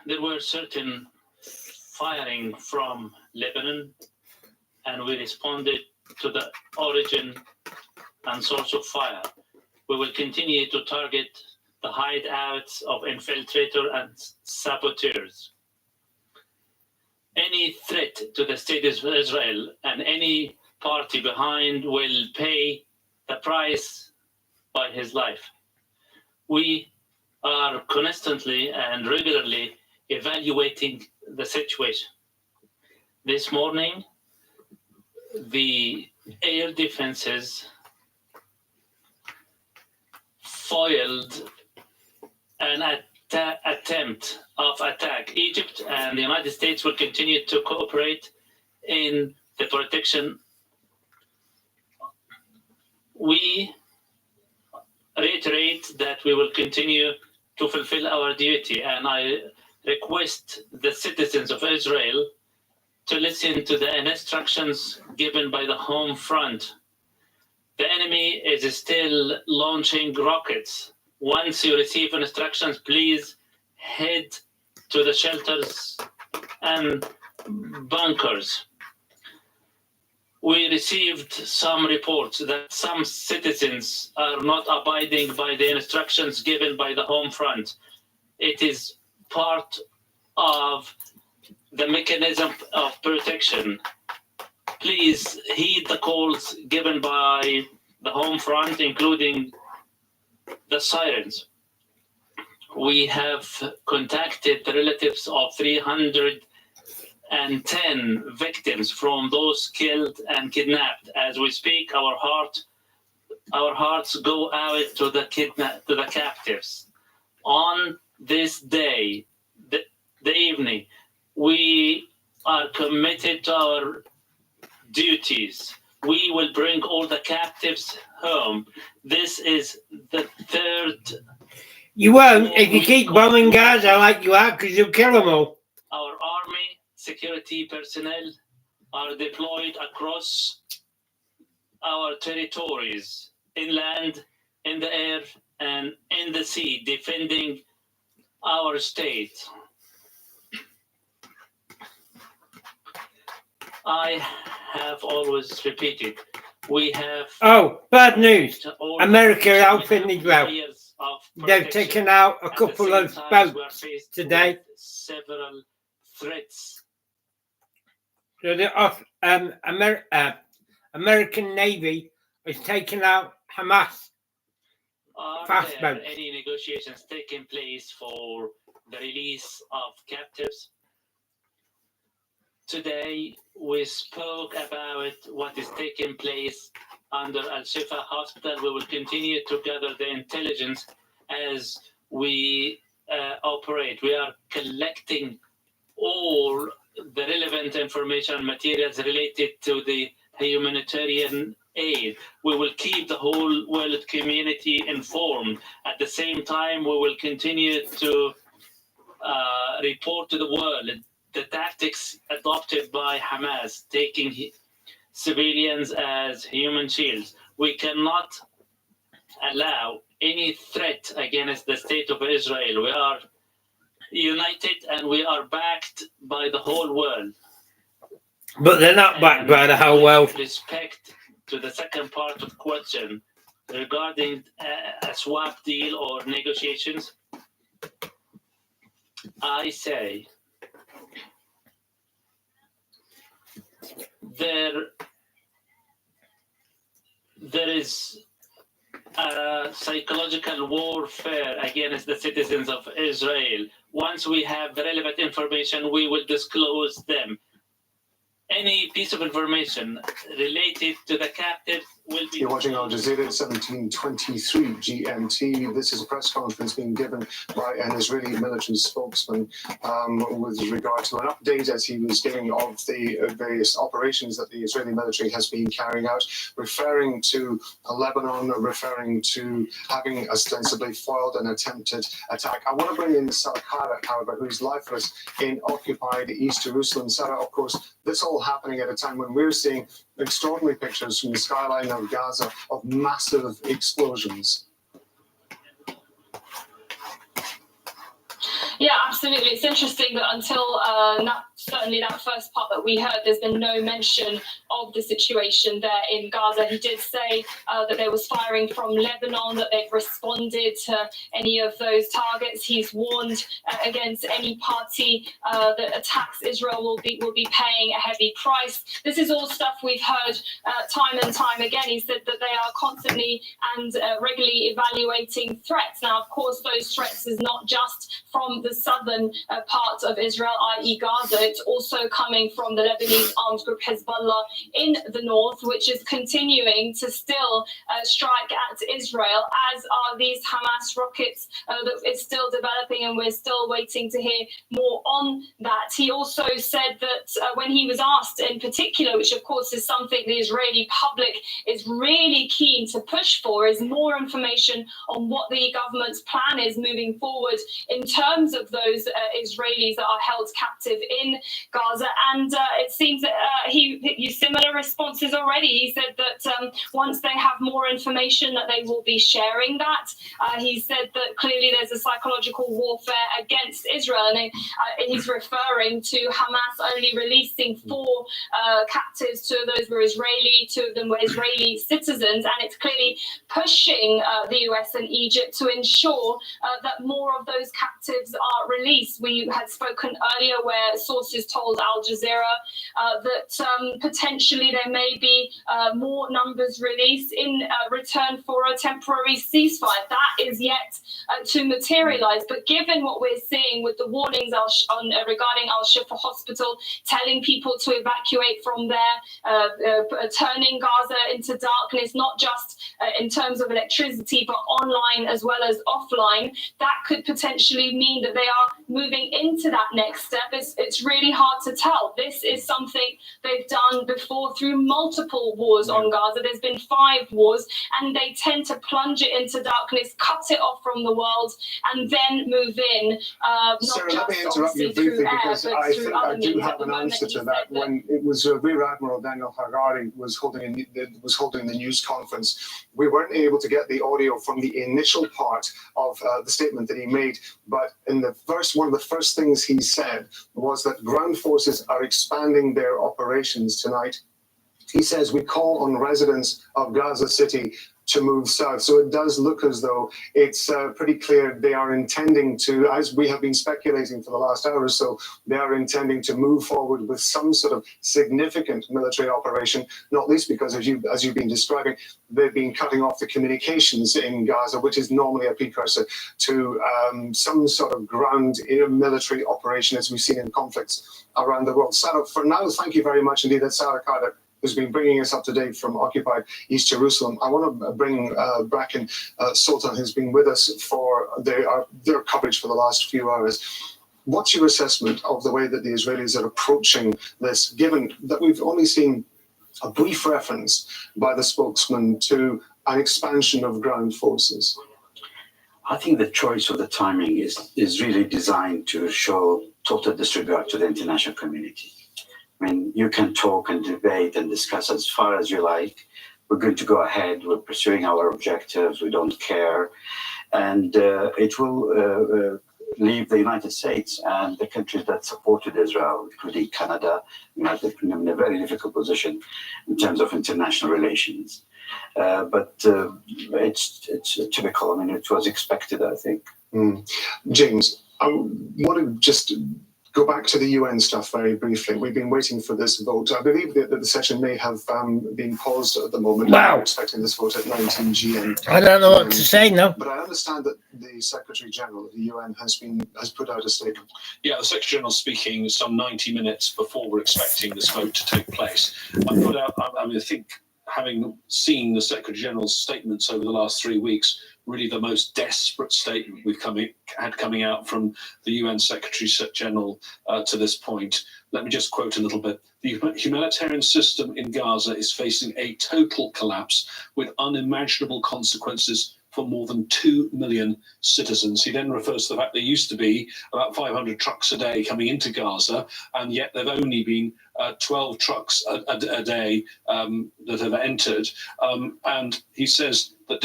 there were certain firing from Lebanon, and we responded to the origin and source of fire. We will continue to target the hideouts of infiltrators and saboteurs. Any threat to the state of Israel and any party behind will pay the price by his life. We are constantly and regularly evaluating the situation. This morning, the air defenses foiled an attempt of attack. Egypt and the United States will continue to cooperate in the protection. We reiterate that we will continue to fulfill our duty, and I request the citizens of Israel to listen to the instructions given by the home front. The enemy is still launching rockets. Once you receive instructions, please head to the shelters and bunkers. We received some reports that some citizens are not abiding by the instructions given by the home front. It is part of the mechanism of protection. Please heed the calls given by the home front, including the sirens. We have contacted the relatives of 310 victims from those killed and kidnapped. As we speak, our hearts go out to the captives. On this day, the evening, we are committed to our duties. We will bring all the captives home. This is the third. You won't if you keep bombing Gaza like you are, because you'll kill them all. Our army security personnel are deployed across our territories, inland, in the air, and in the sea, defending our state. I have always repeated, we have... Oh, bad news. America outfitting Israel. They've taken out a couple of boats today. Several threats. So the American Navy has taken out Hamas fast Are there boats. any negotiations taking place for the release of captives? Today, we spoke about what is taking place under Al-Shifa Hospital. We will continue to gather the intelligence as we operate. We are collecting all the relevant information and materials related to the humanitarian aid. We will keep the whole world community informed. At the same time, we will continue to report to the world the tactics adopted by Hamas, taking civilians as human shields. We cannot allow any threat against the state of Israel. We are united and we are backed by the whole world. But they're not backed by the whole world. With respect to the second part of the question regarding a swap deal or negotiations, I say there is a psychological warfare against the citizens of Israel. Once we have the relevant information, we will disclose them. any piece of information related to the captives will be... You're watching Al Jazeera at 17:23 GMT. This is a press conference being given by an Israeli military spokesman with regard to an update as he was giving of the various operations that the Israeli military has been carrying out, referring to Lebanon, referring to having ostensibly foiled an attempted attack. I want to bring in Sarah Kara, however, who's live for us in occupied East Jerusalem. Sarah, of course, this all happening at a time when we're seeing extraordinary pictures from the skyline of Gaza of massive explosions. Yeah, absolutely. It's interesting that until certainly that first part that we heard, there's been no mention of the situation there in Gaza. He did say that there was firing from Lebanon, that they've responded to any of those targets. He's warned against any party that attacks Israel will be paying a heavy price. This is all stuff we've heard time and time again. He said that they are constantly and regularly evaluating threats. Now, of course, those threats is not just from the southern part of Israel, i.e. Gaza. It's also coming from the Lebanese armed group Hezbollah in the north, which is continuing to still strike at Israel, as are these Hamas rockets that is still developing, and we're still waiting to hear more on that. He also said that when he was asked in particular, which of course is something the Israeli public is really keen to push for, is more information on what the government's plan is moving forward in terms of those Israelis that are held captive in Gaza. And it seems that he used similar responses already. He said that once they have more information, that they will be sharing that. He said that clearly there's a psychological warfare against Israel, and he's referring to Hamas only releasing 4 captives. 2 of those were Israeli, 2 of them were Israeli citizens, and it's clearly pushing the US and Egypt to ensure that more of those captives are released. We had spoken earlier where sources told Al Jazeera that potentially there may be more numbers released in return for a temporary ceasefire. That is yet to materialize. But given what we're seeing with the warnings regarding Al-Shifa Hospital, telling people to evacuate from there, turning Gaza into darkness, not just in terms of electricity, but online as well as offline, that could potentially mean that they are moving into that next step. It's really hard to tell. This is something they've done before through multiple wars on Gaza. There's been 5 wars, and they tend to plunge it into darkness, cut it off from the world, and then move in. Sarah, let me interrupt you briefly because I think I do have an answer to that. When it was Rear Admiral Daniel Harari was holding the news conference, we weren't able to get the audio from the initial part of the statement that he made, but in the one of the first things he said was that ground forces are expanding their operations tonight. He says, we call on residents of Gaza City to move south. So it does look as though it's pretty clear they are intending to, as we have been speculating for the last hour or so, they are intending to move forward with some sort of significant military operation, not least because, as you've been describing, they've been cutting off the communications in Gaza, which is normally a precursor to some sort of ground military operation, as we've seen in conflicts around the world. Sarah, for now, thank you very much indeed. That's Sarah Carter, who's been bringing us up to date from occupied East Jerusalem. I want to bring Bracken Sultan, who's been with us for their coverage for the last few hours. What's your assessment of the way that the Israelis are approaching this, given that we've only seen a brief reference by the spokesman to an expansion of ground forces? I think the choice of the timing is really designed to show total disregard to the international community. I mean, you can talk and debate and discuss as far as you like. We're going to go ahead. We're pursuing our objectives. We don't care. And it will leave the United States and the countries that supported Israel, including Canada, United Kingdom, in a very difficult position in terms of international relations. But it's typical. I mean, it was expected, I think. James, I want to just go back to the UN stuff very briefly. We've been waiting for this vote. I believe that the session may have been paused at the moment. Wow. We're expecting this vote at 19 GMT. I don't know what to say now. But I understand that the Secretary General of the UN has put out a statement. Yeah, the Secretary General speaking some 90 minutes before we're expecting this vote to take place. I think having seen the Secretary General's statements over the last 3 weeks, really the most desperate statement we've had coming out from the UN Secretary General to this point. Let me just quote a little bit. The humanitarian system in Gaza is facing a total collapse with unimaginable consequences for more than 2 million citizens. He then refers to the fact there used to be about 500 trucks a day coming into Gaza, and yet there have only been 12 trucks a day that have entered. And he says that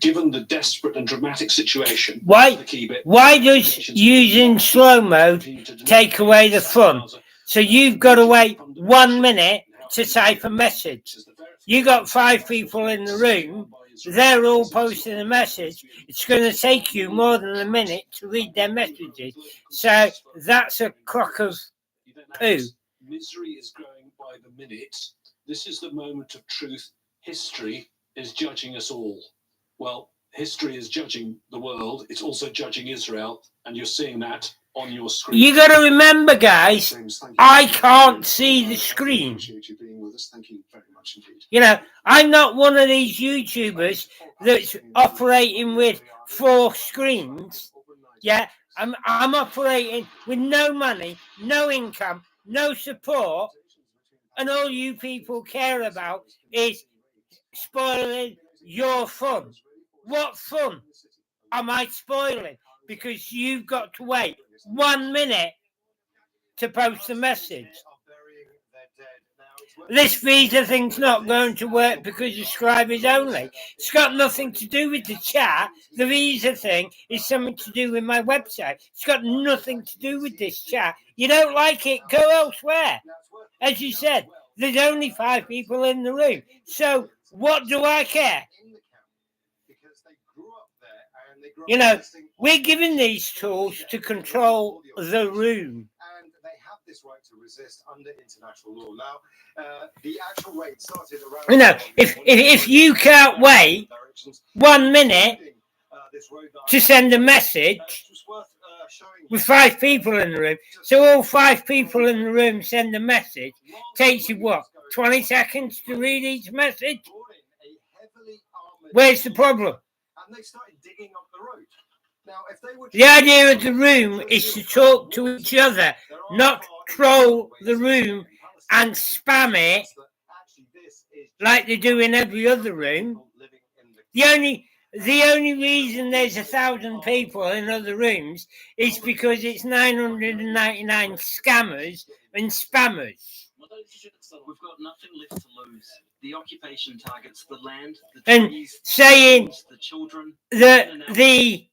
given the desperate and dramatic situation, why does using slow mode take away the fun? So you've got to wait 1 minute to type a message. You got 5 people in the room, they're all posting a message. It's going to take you more than a minute to read their messages. So that's a crock of poo. Misery is growing by the minute. This is the moment of truth. History is judging us all. Well, history is judging the world. It's also judging Israel, and you're seeing that on your screen. You got to remember, guys, I can't see the screen. You know, I'm not one of these YouTubers that's operating with 4 screens. Yeah, I'm operating with no money, no income, no support, and all you people care about is spoiling your fun. What fun am I spoiling? Because you've got to wait 1 minute to post a message. This visa thing's not going to work because of subscribers only. It's got nothing to do with the chat. The visa thing is something to do with my website. It's got nothing to do with this chat. You don't like it, go elsewhere. As you said, there's only 5 people in the room. So what do I care? You know, we're given these tools to control the room. And they have this right to resist under international law. Now, the actual rate started around... You know, if you can't wait 1 minute to send a message with 5 people in the room, so all 5 people in the room send a message, takes you what, 20 seconds to read each message? Where's the problem? And they started digging up the road. Now, if they were... The idea of the room is to talk to each other, not troll the room and spam it like they do in every other room. The only reason there's 1,000 people in other rooms is because it's 999 scammers and spammers. We've got nothing left to lose. The occupation targets the land, the and trees, saying the children, that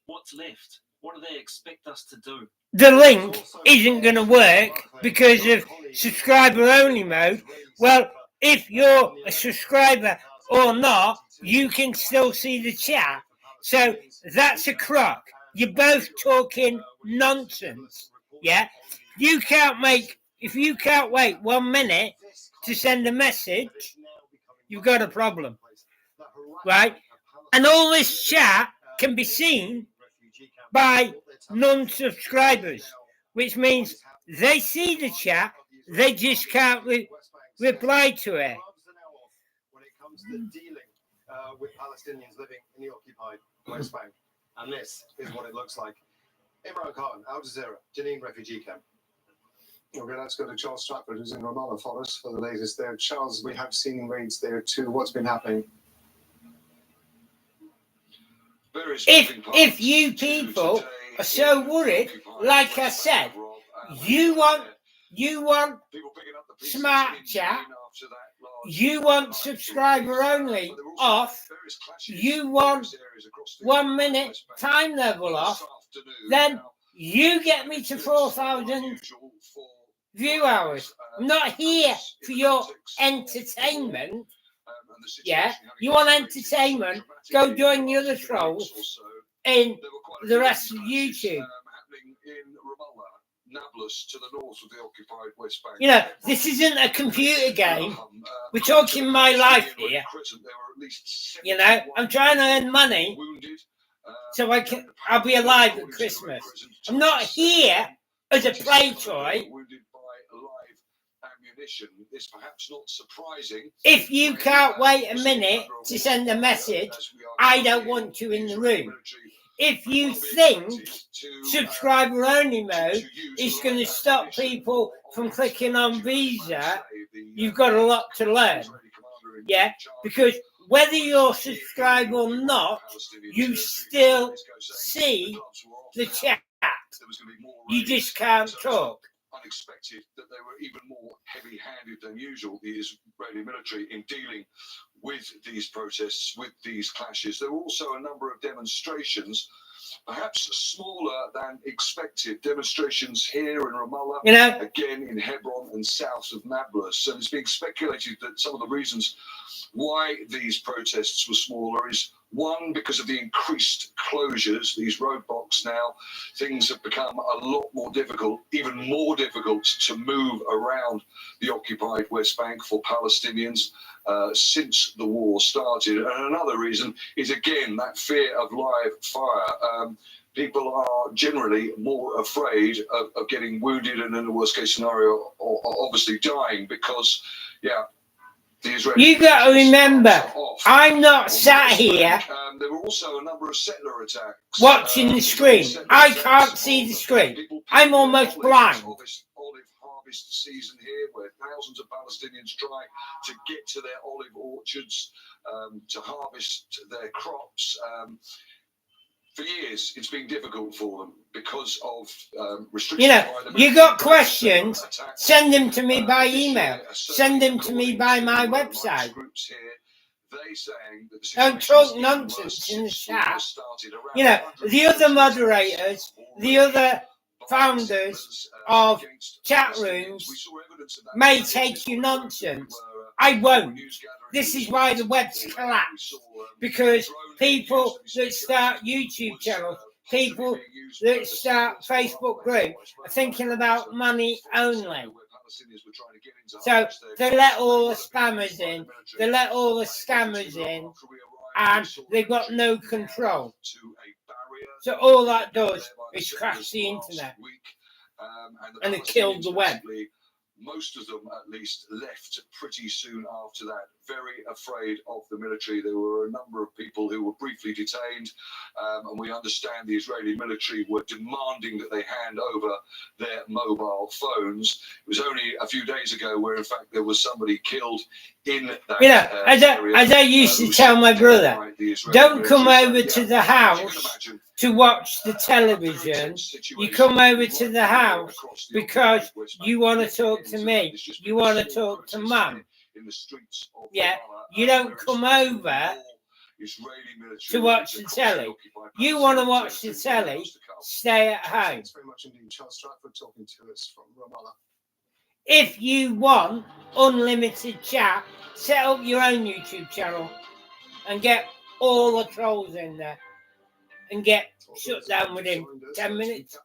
what's left? What do they expect us to do? The link isn't going to work because of subscriber only mode. Well, if you're a subscriber or not, you can still see the chat. So that's a crock. You're both talking nonsense. Yeah, if you can't wait 1 minute to send a message, you've got a problem, right? And all this chat can be seen by non-subscribers, which means they see the chat, they just can't reply to it. When it comes to dealing with Palestinians living in the occupied West Bank, and this is what it looks like. Imran Khan, Al Jazeera, Jenin refugee camp. Okay, let's go to Charles Stratford, who's in Ramallah for us for the latest there. Charles, we have seen raids there too. What's been happening? If you people are so worried, like I said, you want smart chat, you want subscriber only off, you want 1 minute time level off, then you get me to 4,000 view hours. I'm not here for your entertainment. Yeah, you want entertainment? Go join the other trolls in the rest of YouTube. Nablus to the north of the occupied West Bank. You know, this isn't a computer game. We're talking my life here. You know, I'm trying to earn money so I'll be alive at Christmas. I'm not here as a play toy. It's perhaps not surprising. If you can't wait a minute to send a message, I don't want you in the room. If you think subscriber only mode is going to stop people from clicking on Visa, you've got a lot to learn. Yeah, because whether you're subscribed or not, you still see the chat. You just can't talk. Unexpected that they were even more heavy-handed than usual, the Israeli military, in dealing with these protests, with these clashes. There were also a number of demonstrations, perhaps smaller than expected, demonstrations here in Ramallah, you know, again in Hebron and south of Nablus. And it's being speculated that some of the reasons why these protests were smaller is, one, because of the increased closures, these roadblocks now, things have become a lot more difficult, even more difficult to move around the occupied West Bank for Palestinians since the war started. And another reason is, again, that fear of live fire. People are generally more afraid of getting wounded and, in the worst case scenario, or obviously dying because, you got to remember, I'm not sat here there were also a number of settler attacks watching the screen. I can't see the screen. I'm almost blind. Olive harvest season here, where thousands of Palestinians try to get to their olive orchards to harvest their crops. For years, it's been difficult for them because of restrictions. You know, you got questions, send them to me by email. Send them to me by my website. Don't talk nonsense in the chat. You know, the other moderators, the other founders of chat rooms may take you nonsense. I won't. This is why the web's collapsed. Because people that start YouTube channels, people that start Facebook groups are thinking about money only. So they let all the spammers in, they let all the scammers in, and they've got no control. So all that does is crash the internet, and it killed the web. Most of them, at least, left pretty soon after that, very afraid of the military. There were a number of people who were briefly detained, and we understand the Israeli military were demanding that they hand over their mobile phones. It was only a few days ago where, in fact, there was somebody killed in that area. As I used to tell my brother, don't come over to the house to watch the television. You come over to the house because you want to talk to me. You want to talk to Mum. Yeah, you don't come over to watch the telly. You want to watch the telly, stay at home. Thanks very much indeed, Charles Stratford, talking to us from Ramallah. If you want unlimited chat, set up your own YouTube channel and get all the trolls in there and get shut down within 10 minutes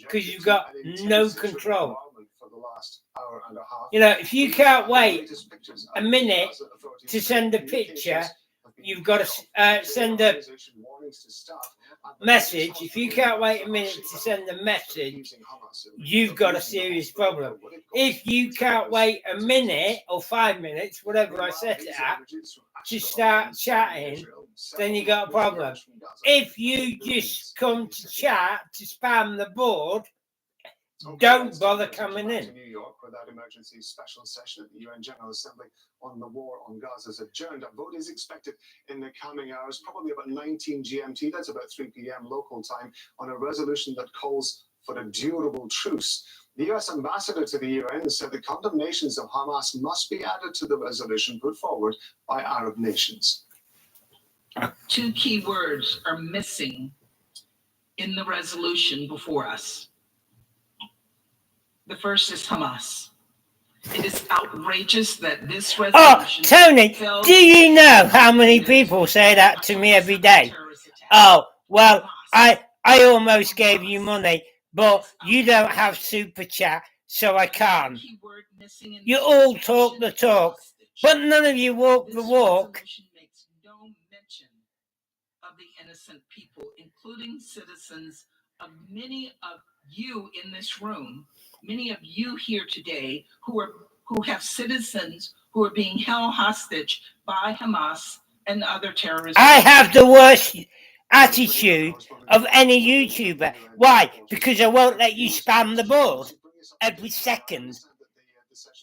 because you've got no control. You know, if you can't wait a minute to send a picture, you've got to send a message. If you can't wait a minute to send a message, you've got a serious problem. If you can't wait a minute or 5 minutes, whatever I set it at, to start chatting, then you got a problem. If you just come to chat to spam the board, don't bother coming in. New York, where that emergency special session at the UN General Assembly on the war on Gaza is adjourned. A vote is expected in the coming hours, probably about 19 GMT, that's about 3 p.m. local time, on a resolution that calls for a durable truce. The US ambassador to the UN said the condemnations of Hamas must be added to the resolution put forward by Arab nations. Two key words are missing in the resolution before us. The first is Hamas. It is outrageous that this resolution... Oh, Tony, do you know how many people say that to me every day? Oh, well, I almost gave you money but you don't have super chat, so I can't. Keyword missing in You this all talk the resolution, talk, hostage. but none of you walk the This walk. resolution makes no mention of the innocent people, including citizens of many of you in this room, many of you here today who have citizens who are being held hostage by Hamas and other terrorist I groups. have the worst attitude of any YouTuber. Why? Because I won't let you spam the board every second,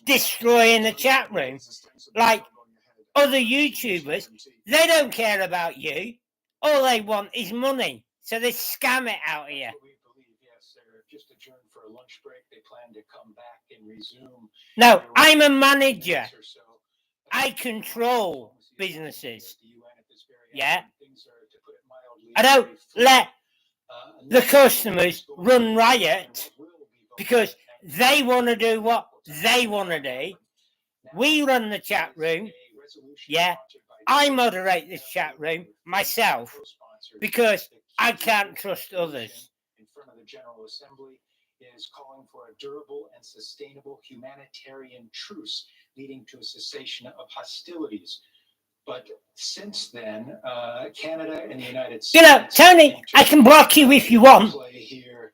destroying the chat room. Like other YouTubers, they don't care about you. All they want is money, so they scam it out of you. We believe, yes, they're just adjourned for a lunch break. They plan to come back and resume. No, I'm a manager. I control businesses. Yeah. I don't let the customers run riot because they want to do what they want to do. We run the chat room. Yeah. I moderate this chat room myself because I can't trust others. In front of the General Assembly is calling for a durable and sustainable humanitarian truce leading to a cessation of hostilities. But since then, Canada and the United States... You know, Tony, I can block you if you want.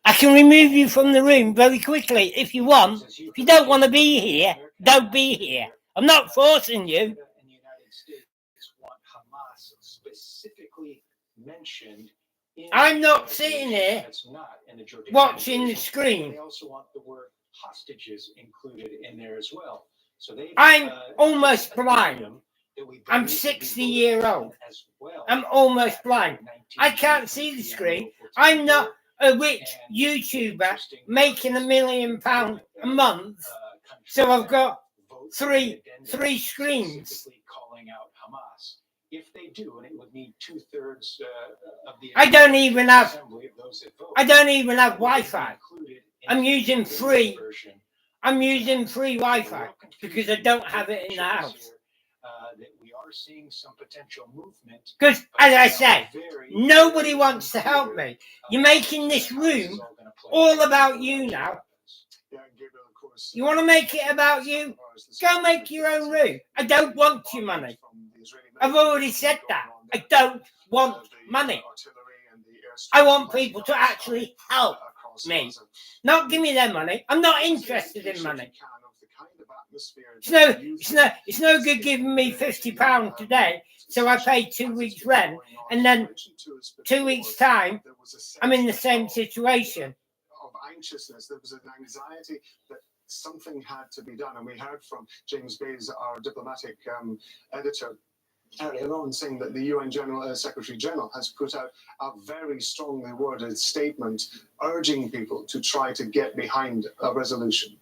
I can remove you from the room very quickly if you want. If you don't want to be here, don't be here. I'm not forcing you. And the United States want Hamas specifically mentioned. I'm not sitting here watching the screen. They also want the word hostages included in there as well. So I'm almost blind. I'm 60 years old. I'm almost blind. I can't see the screen. I'm not a rich YouTuber making £1 million a month. So I've got three screens. Calling out Hamas. If they do, and it would need 2/3 of the... I don't even have Wi-Fi. I'm using free Wi-Fi because I don't have it in the house. That we are seeing some potential movement. Because, as I say, nobody wants to help me. You're making this room all about you now. You want to make it about you? Go make your own room. I don't want your money. I've already said that. I don't want money. I want people to actually help me. Not give me their money. I'm not interested in money. It's no good giving me £50 today, so I pay 2 weeks rent, and then 2 weeks time, I'm in the same situation. Of anxiousness, there was an anxiety that something had to be done, and we heard from James Bays, our diplomatic editor, earlier on, saying that the UN Secretary General has put out a very strongly worded statement urging people to try to get behind a resolution.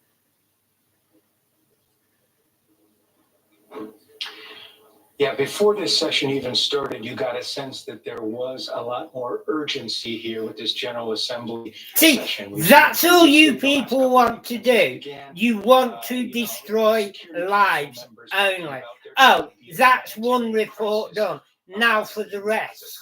Yeah, before this session even started, you got a sense that there was a lot more urgency here with this General Assembly session. That's all you people want to do. You want to destroy lives only. Oh, that's one report done. Now for the rest.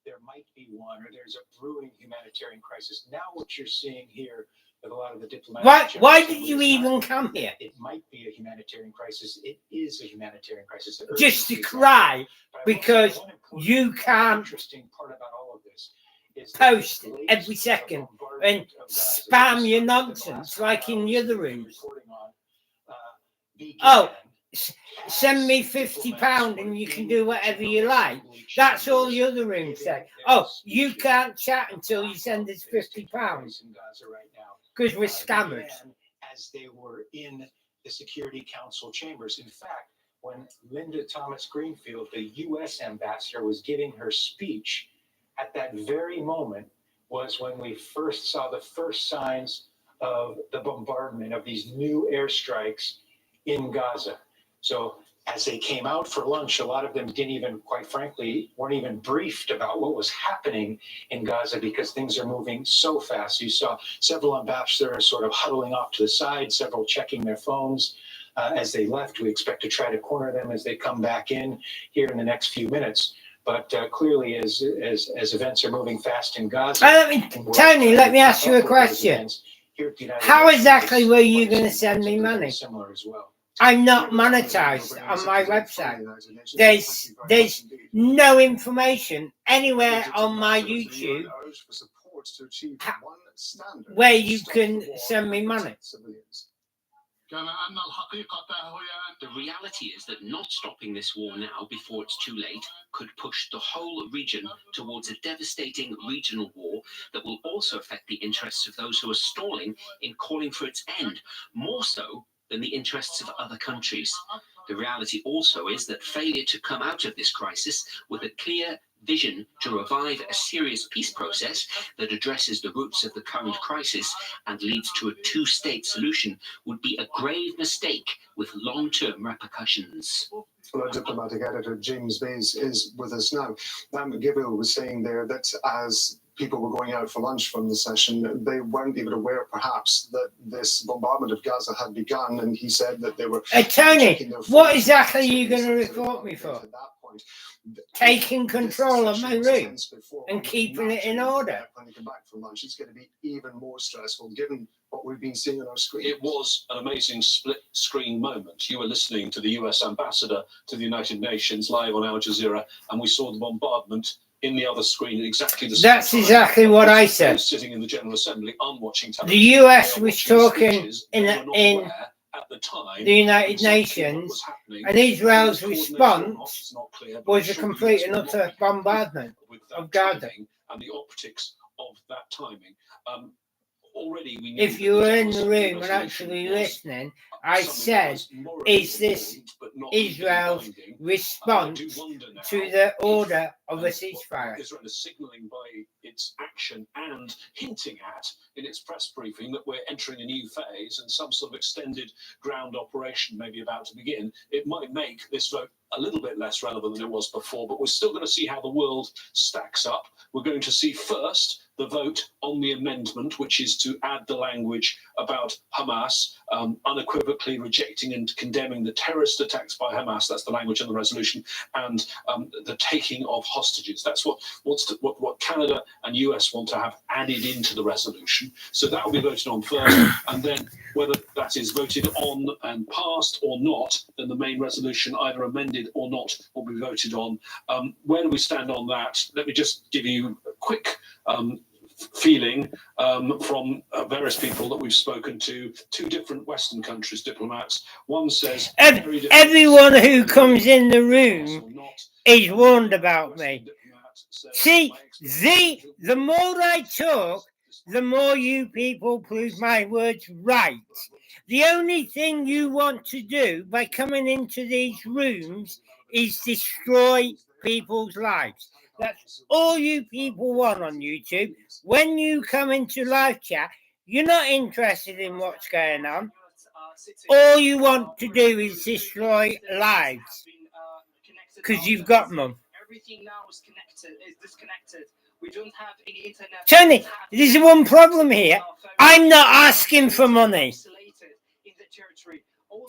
There might be one, or there's a brewing humanitarian crisis. Now what you're seeing here with a lot of the diplomatic... Why did you even come here? It might be a humanitarian crisis. It is a humanitarian crisis. Just to cry because you can't interesting part about all of this is post every second and spam your nonsense like in the other rooms. Oh, send me £50 and you can do whatever you like. That's all the other rooms say. Oh, you can't chat until you send us £50 because we're scammers. As they were in the Security Council chambers. In fact, when Linda Thomas Greenfield, the U.S. ambassador, was giving her speech, at that very moment was when we first saw the first signs of the bombardment of these new airstrikes in Gaza. So as they came out for lunch, a lot of them didn't even, quite frankly, weren't even briefed about what was happening in Gaza because things are moving so fast. You saw several ambassadors sort of huddling off to the side, several checking their phones as they left. We expect to try to corner them as they come back in here in the next few minutes. But clearly, as events are moving fast in Gaza, Tony, let me ask you a question. How exactly were you going to send me money? Similar as well. I'm not monetized on my website. There's no information anywhere on my YouTube where you can send me money. The reality is that not stopping this war now before it's too late could push the whole region towards a devastating regional war that will also affect the interests of those who are stalling in calling for its end, more so than the interests of other countries. The reality also is that failure to come out of this crisis with a clear vision to revive a serious peace process that addresses the roots of the current crisis and leads to a two-state solution would be a grave mistake with long-term repercussions. Well, our diplomatic editor James Bays is with us now. Gabriel was saying there that as people were going out for lunch from the session, they weren't even aware, perhaps, that this bombardment of Gaza had begun, and he said that they were... Tony, what exactly are you going to report me for? Taking control of my room and keeping it in order. When they come back from lunch, it's going to be even more stressful, given what we've been seeing on our screen. It was an amazing split-screen moment. You were listening to the US ambassador to the United Nations live on Al Jazeera, and we saw the bombardment in the other screen at exactly the same time. That's exactly what I said. Sitting in the General Assembly, watching television. The US was talking in at the time, the United Nations, and Israel's response was a complete and utter bombardment of Gaza. And the optics of that timing. Already we if you were in the room and actually listening, I said, is this Israel's response to the order of a ceasefire? Israel is signalling by its action and hinting at in its press briefing that we're entering a new phase and some sort of extended ground operation may be about to begin. It might make this vote a little bit less relevant than it was before, but we're still going to see how the world stacks up. We're going to see first the vote on the amendment, which is to add the language about Hamas, unequivocally rejecting and condemning the terrorist attacks by Hamas. That's the language in the resolution, and the taking of hostages. That's what Canada and US want to have added into the resolution. So that will be voted on first, and then whether that is voted on and passed or not, then the main resolution, either amended or not, will be voted on. Where do we stand on that? Let me just give you a quick feeling from various people that we've spoken to, two different Western countries, diplomats. One says... Everyone who comes in the room is warned about me. See, the more I talk, the more you people prove my words right. The only thing you want to do by coming into these rooms is destroy people's lives. That's all you people want on YouTube. When you come into live chat, you're not interested in what's going on. All you want to do is destroy lives because you've got them. Everything now is disconnected. We don't have any internet. Tony, there's one problem here. I'm not asking for money.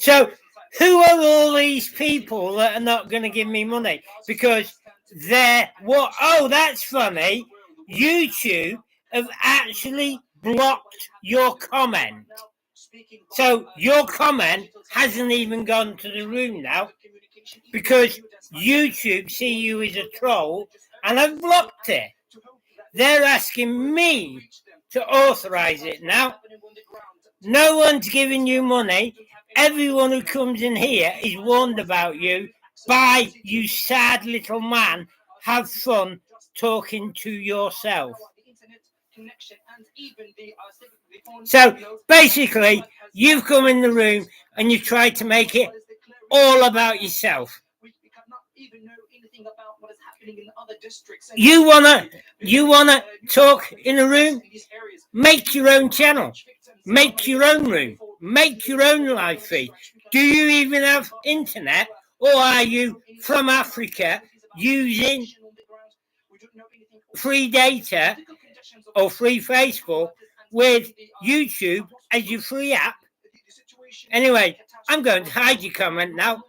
So who are all these people that are not going to give me money? Because they're what? Oh, that's funny. YouTube have actually blocked your comment. So your comment hasn't even gone to the room now because YouTube see you as a troll and have blocked it. They're asking me to authorize it now. No one's giving you money. Everyone who comes in here is warned about you. Bye, you sad little man. Have fun talking to yourself. So basically, you've come in the room and you've tried to make it all about yourself. You wanna talk in a room? Make your own channel. Make your own room. Make your own live feed. Do you even have internet? Or are you from Africa using free data or free Facebook with YouTube as your free app? Anyway, I'm going to hide your comment now.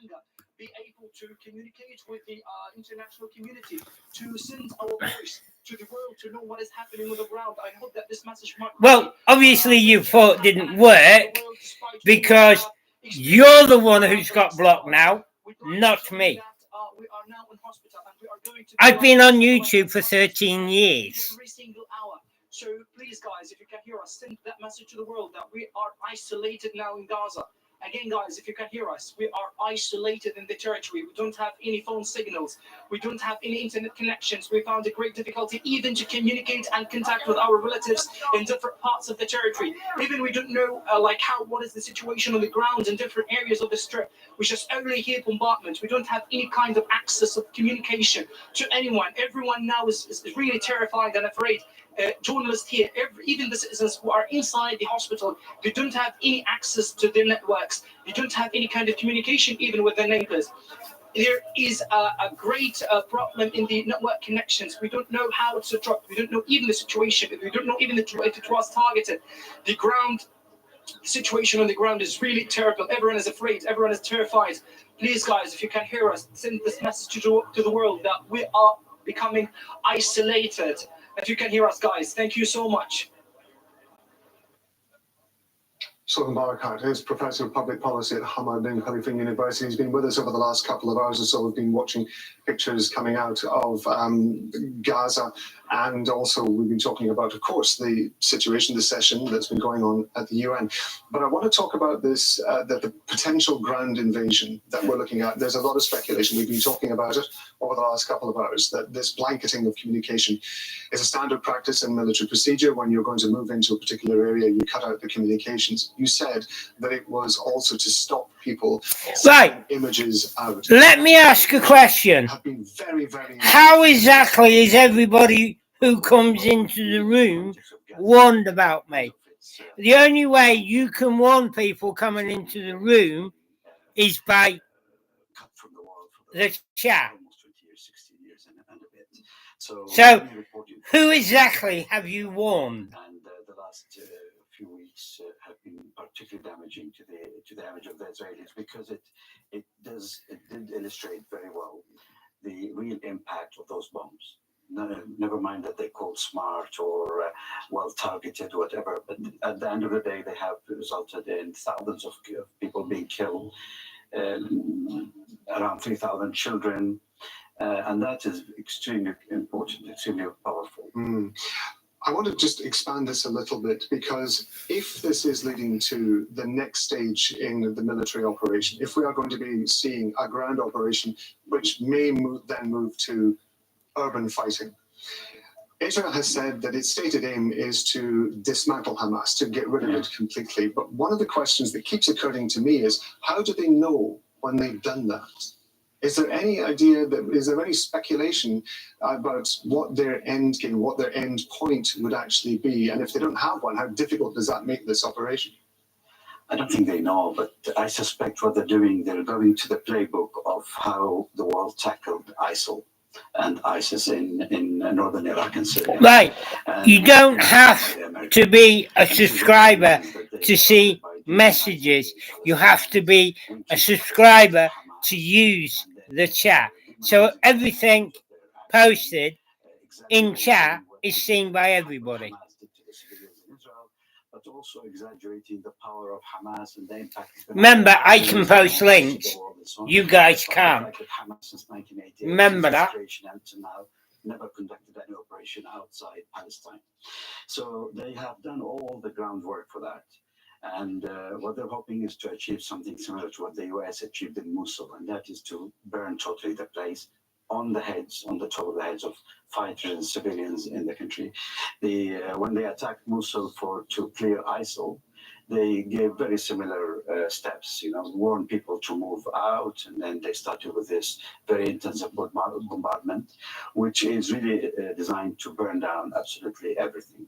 to communicate with the international community, to send our voice to the world to know what is happening on the ground. I hope that this message might. Well, obviously you thought it didn't work because you're the one who's got blocked now, not me. I've been on YouTube for 13 years. Every single hour. So please, guys, if you can hear us, send that message to the world that we are isolated now in Gaza. Again, guys, if you can hear us, we are isolated in the territory. We don't have any phone signals. We don't have any internet connections. We found a great difficulty even to communicate and contact with our relatives in different parts of the territory. Even we don't know what is the situation on the ground in different areas of the strip. We just only hear bombardment. We don't have any kind of access of communication to anyone. Everyone now is really terrified and afraid. Journalists here, even the citizens who are inside the hospital, they don't have any access to their networks. They don't have any kind of communication even with their neighbors. There is a great problem in the network connections. We don't know how it's dropped. We don't know even the situation. We don't know even if it was targeted. The situation on the ground is really terrible. Everyone is afraid. Everyone is terrified. Please, guys, if you can hear us, send this message to the world that we are becoming isolated. If you can hear us, guys, thank you so much. Sultan Barakat is Professor of Public Policy at Hamad bin Khalifa University. He's been with us over the last couple of hours or so. We've been watching pictures coming out of Gaza, and also we've been talking about, of course, the situation, the session that's been going on at the UN. But I want to talk about this, the potential ground invasion that we're looking at. There's a lot of speculation. We've been talking about it over the last couple of hours, that this blanketing of communication is a standard practice in military procedure. When you're going to move into a particular area, you cut out the communications. You said that it was also to stop people sending images out. Let me ask a question. Have been very, very. How exactly is everybody who comes into the room warned about me? The only way you can warn people coming into the room is by the chat. So, who exactly have you warned? And the last few weeks have been particularly damaging to the image of the Israelis, because it did illustrate very well the real impact of those bombs. Never mind that they called smart or well targeted, whatever. But at the end of the day, they have resulted in thousands of people being killed, around 3,000 children. And that is extremely important, extremely powerful. I want to just expand this a little bit, because if this is leading to the next stage in the military operation, if we are going to be seeing a ground operation which may then move to urban fighting, Israel has said that its stated aim is to dismantle Hamas, to get rid of it completely. But one of the questions that keeps occurring to me is, how do they know when they've done that? Is there any idea, is there any speculation about what their end game, what their end point would actually be? And if they don't have one, how difficult does that make this operation? I don't think they know, but I suspect what they're doing, they're going to the playbook of how the world tackled ISIL and ISIS in northern Iraq and Syria. Right. You don't have to be a subscriber to see messages. You have to be a subscriber to use the chat. So everything posted in chat is seen by everybody. But also exaggerating the power of Hamas and the impact. Remember, I can post links. You guys can't. Remember that. Until now, never conducted any operation outside Palestine. So they have done all the groundwork for that. And what they're hoping is to achieve something similar to what the US achieved in Mosul, and that is to burn totally the place on the top of the heads of fighters and civilians in the country. When they attacked Mosul to clear ISIL, they gave very similar steps, warned people to move out, and then they started with this very intensive bombardment, which is really designed to burn down absolutely everything.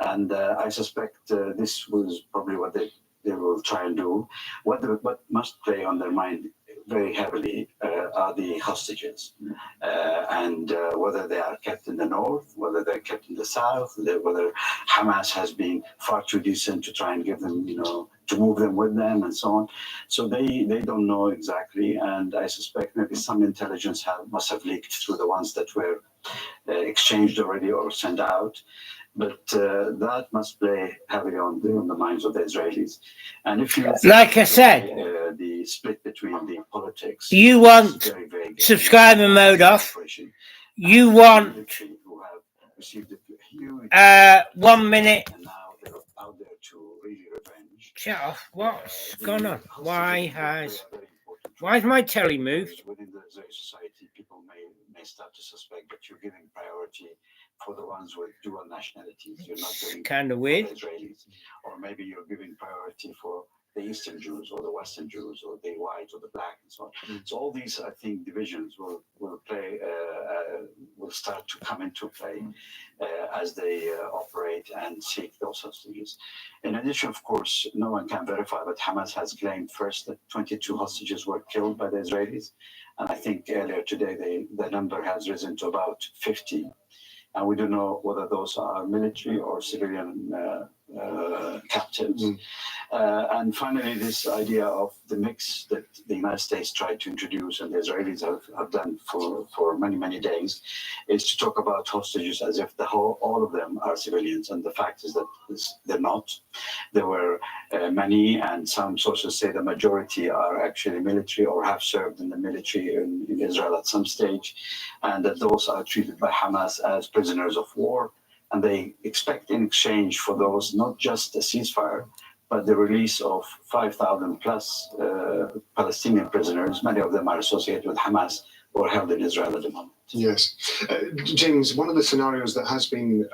And I suspect this was probably what they will try and do. What must play on their mind very heavily are the hostages, and whether they are kept in the north, whether they're kept in the south, whether Hamas has been far too decent to try and give them, to move them with them and so on. So they don't know exactly, and I suspect maybe some intelligence must have leaked through the ones that were exchanged already or sent out. But that must play heavily on the minds of the Israelis. And if you like I said, the split between the politics, you want subscriber mode off. You want 1 minute. And now they're out there to really revenge. Shut off. What's going on? Why is my telly moved? Within the Israeli society, people may start to suspect that you're giving priority for the ones with dual nationalities. You're not giving kind of weird. The Israelis, or maybe you're giving priority for the Eastern Jews or the Western Jews or the white or the black and so on. So all these, I think, divisions will play will start to come into play as they operate and seek those hostages. In addition, of course, no one can verify, but Hamas has claimed first that 22 hostages were killed by the Israelis, and I think earlier today the number has risen to about 50. And we don't know whether those are military or civilian captives. And finally, this idea of the mix that the United States tried to introduce and the Israelis have done for many, many days is to talk about hostages as if all of them are civilians. And the fact is that they're not. There were many, and some sources say the majority are actually military or have served in the military in Israel at some stage, and that those are treated by Hamas as prisoners of war. And they expect in exchange for those not just a ceasefire, but the release of 5,000 plus Palestinian prisoners. Many of them are associated with Hamas or held in Israel at the moment. Yes. James, one of the scenarios that has been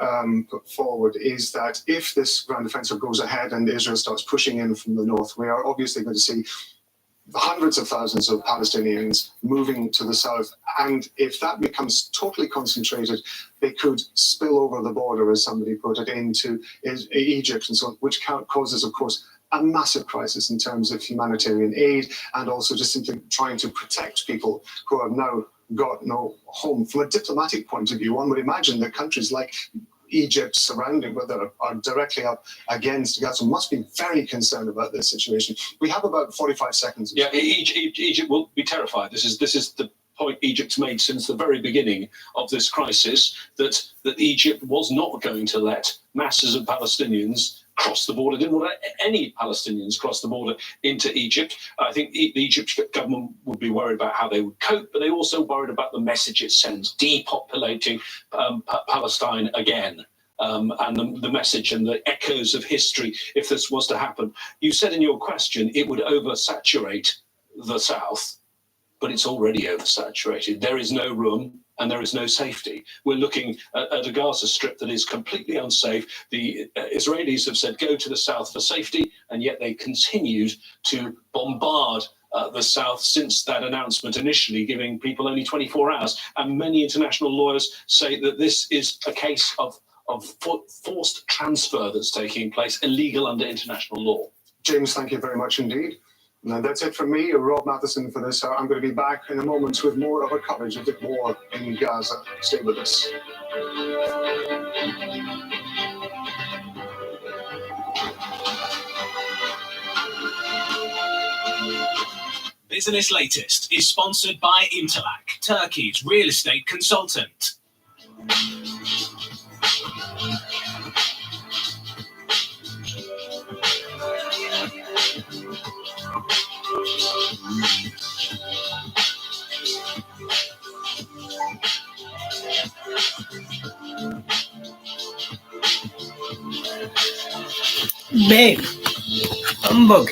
put forward is that if this ground offensive goes ahead and Israel starts pushing in from the north, we are obviously going to see hundreds of thousands of Palestinians moving to the south. And if that becomes totally concentrated, they could spill over the border, as somebody put it, into Egypt and so on, which causes, of course, a massive crisis in terms of humanitarian aid and also just simply trying to protect people who have now got no home. From a diplomatic point of view, one would imagine that countries like Egypt surrounding, whether are directly up against Gaza, must be very concerned about this situation. We have about 45 seconds. Yeah, Egypt will be terrified. This is the point Egypt's made since the very beginning of this crisis, that Egypt was not going to let masses of Palestinians cross the border, didn't want any Palestinians cross the border into Egypt. I think the Egyptian government would be worried about how they would cope, but they also worried about the message it sends, depopulating Palestine again. And the message and the echoes of history, if this was to happen. You said in your question it would oversaturate the south, but it's already oversaturated. There is no room and there is no safety. We're looking at a Gaza Strip that is completely unsafe. The Israelis have said go to the south for safety, and yet they continued to bombard the south since that announcement initially, giving people only 24 hours. And many international lawyers say that this is a case of forced transfer that's taking place, illegal under international law. James, thank you very much indeed. Now, that's it from me, Rob Matheson, for this. I'm going to be back in a moment with more of a coverage of the war in Gaza. Stay with us. Business Latest is sponsored by Interlac, Turkey's real estate consultant. Big humbug.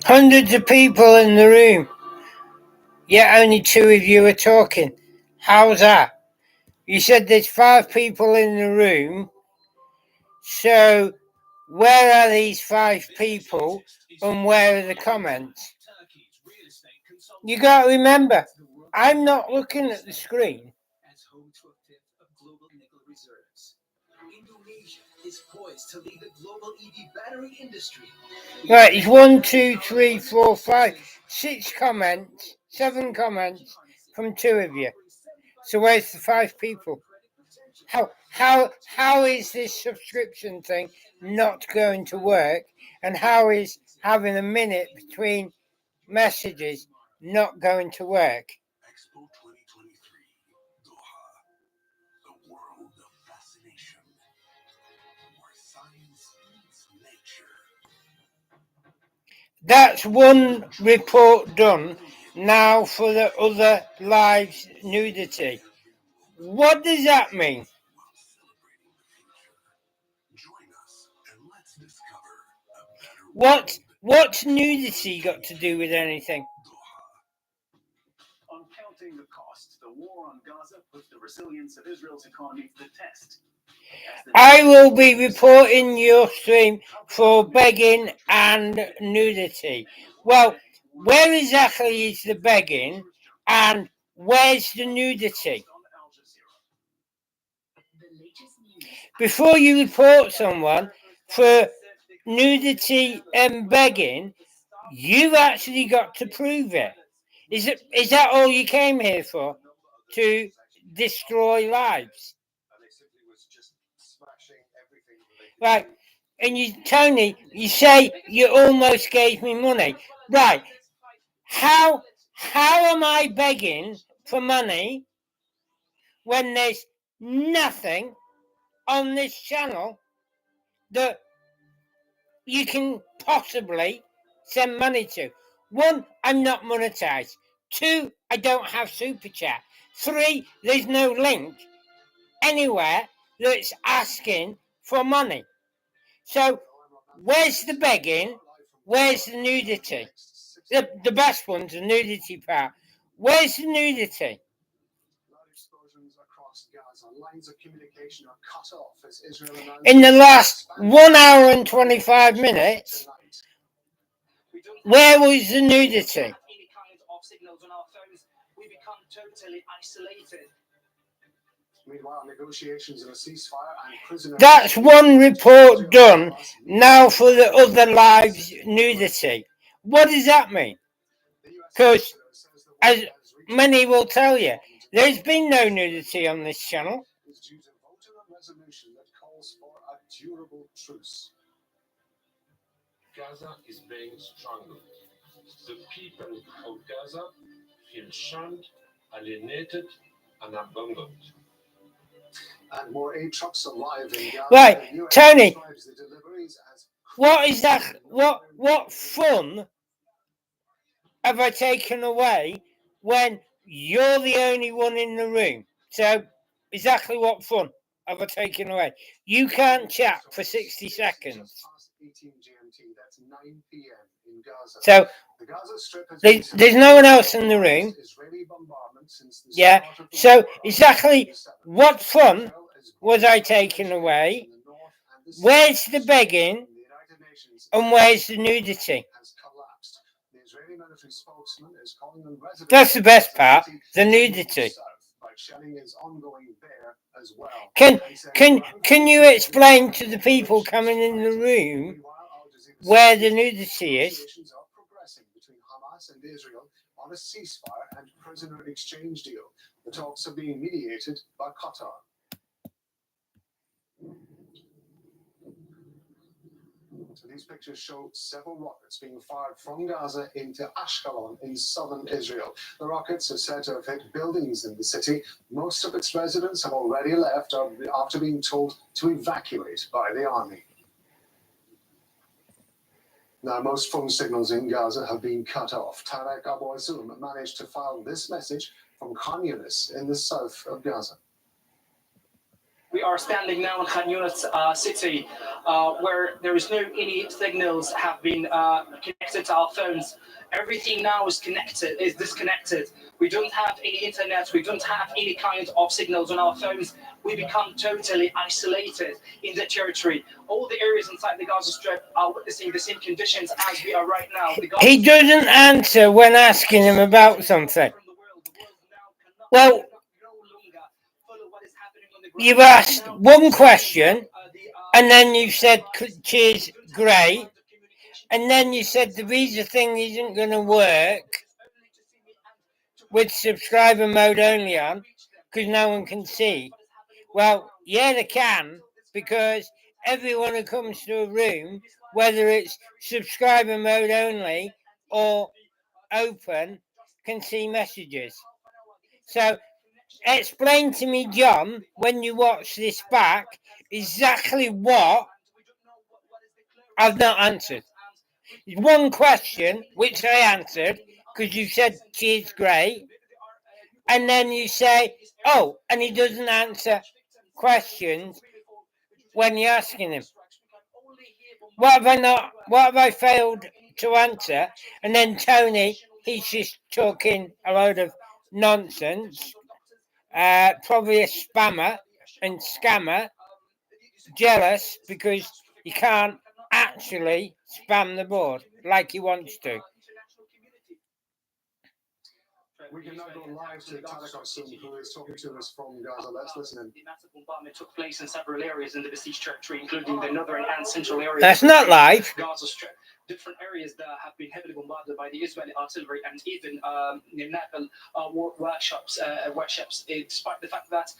Hundreds of people in the room, yet only 2 of you are talking. How's that? You said there's 5 people in the room, so where are these 5 people and where are the comments? You got to remember, I'm not looking at the screen. is poised to lead the global EV battery industry. Right, it's 1, 2, 3, 4, 5, 6 comments, 7 comments from 2 of you. So where's the 5 people? How is this subscription thing not going to work? And how is having a minute between messages not going to work? Expo 2023, Doha, the world of fascination, where science meets nature. That's one report done. Now for the other lives nudity. What does that mean? Join us and let's discover a better What's nudity got to do with anything? On counting the costs, the war on Gaza puts the resilience of Israel's economy to the test. I will be reporting your stream for begging and nudity. Well, where exactly is the begging and where's the nudity? Before you report someone for nudity and begging, you've actually got to prove it. Is that all you came here for? To destroy lives? Right, and you, Tony, you say you almost gave me money. Right, how am I begging for money when there's nothing on this channel that you can possibly send money to? 1, I'm not monetized. 2, I don't have super chat. 3, there's no link anywhere that's asking for money. So where's the begging? Where's the nudity? The best one's the nudity part. Where's the nudity? In the last 1 hour and 25 minutes, where was the nudity? Any kind of signals on our phones, we become totally isolated. Meanwhile, negotiations of a ceasefire and prisoner. That's one report done. Now for the other lives nudity. What does that mean? Because, as many will tell you, there's been no nudity on this channel. Is due to vote on a resolution that calls for a durable truce. Gaza is being strangled. The people of Gaza feel shunned, alienated, and abandoned. And more aid trucks arrive in Gaza. Right, Tony, what is that? What fun have I taken away when you're the only one in the room? So, exactly what fun have I taken away? You can't chat for 60 seconds. 18 GMT, that's 9 p.m. in Gaza. So, the Gaza Strip has there's no one else in the room. Israeli bombardment since the Yeah, start of the so war. exactly what fun was I taking away? Where's the begging and where's the nudity? That's the best part, the nudity. Can you explain to the people coming in the room where the nudity is? Between Hamas and Israel on a ceasefire and prisoner exchange deal. The talks are being mediated by Qatar. So these pictures show several rockets being fired from Gaza into Ashkelon in southern Israel. The rockets are said to have hit buildings in the city. Most of its residents have already left after being told to evacuate by the army. Now, most phone signals in Gaza have been cut off. Tarek Abu-Azum managed to file this message from Khan Yunis in the south of Gaza. We are standing now in Khan Yunis city, where there is no any signals have been connected to our phones. Everything now is disconnected. We don't have any internet. We don't have any kind of signals on our phones. We become totally isolated in the territory. All the areas inside the Gaza Strip are witnessing the same conditions as we are right now. He doesn't answer when asking him about something. Well, you've asked one question And then you said, cheers, great. And then you said the visa thing isn't going to work with subscriber mode only on because no one can see. Well, yeah, they can, because everyone who comes to a room, whether it's subscriber mode only or open, can see messages. So explain to me, John, when you watch this back, exactly what I've not answered. One question, which I answered, because you said cheers, great, and then you say, oh, and he doesn't answer questions when you're asking him. What have I not? What have I failed to answer? And then Tony, he's just talking a load of nonsense. Probably a spammer and scammer, jealous because he can't actually spam the board like he wants to. We can now go live to Tarek Al-Soon, who is talking to us from Gaza. Let's listen in. The massive bombardment took place in several areas in the besieged territory, including the northern and central areas. That's not live. Gaza Strip. Different areas that have been heavily bombarded by the Israeli artillery and even naval workshops, despite the fact that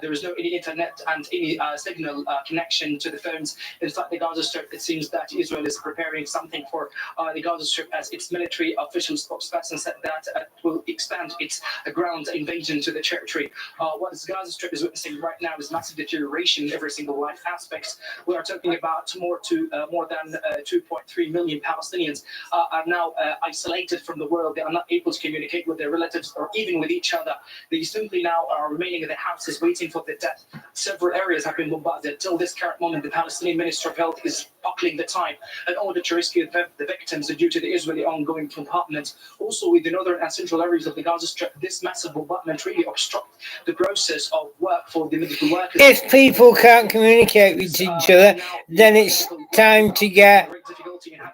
there is no any internet and any signal connection to the phones inside the Gaza Strip. It seems that Israel is preparing something for the Gaza Strip, as its military official spokesperson said that it will expand its ground invasion to the territory. What the Gaza Strip is witnessing right now is massive deterioration in every single life aspect. We are talking about more than 2.3 million Palestinians are now isolated from the world. They are not able to communicate with their relatives or even with each other. They simply now are remaining in their houses waiting for the death. Several areas have been bombarded. Till this current moment, the Palestinian Minister of Health is buckling the time in order to rescue the victims due to the Israeli ongoing bombardment. Also, with the northern and central areas of the Gaza Strip, this massive bombardment really obstructs the process of work for the medical workers. If people can't communicate with each other, then it's time to get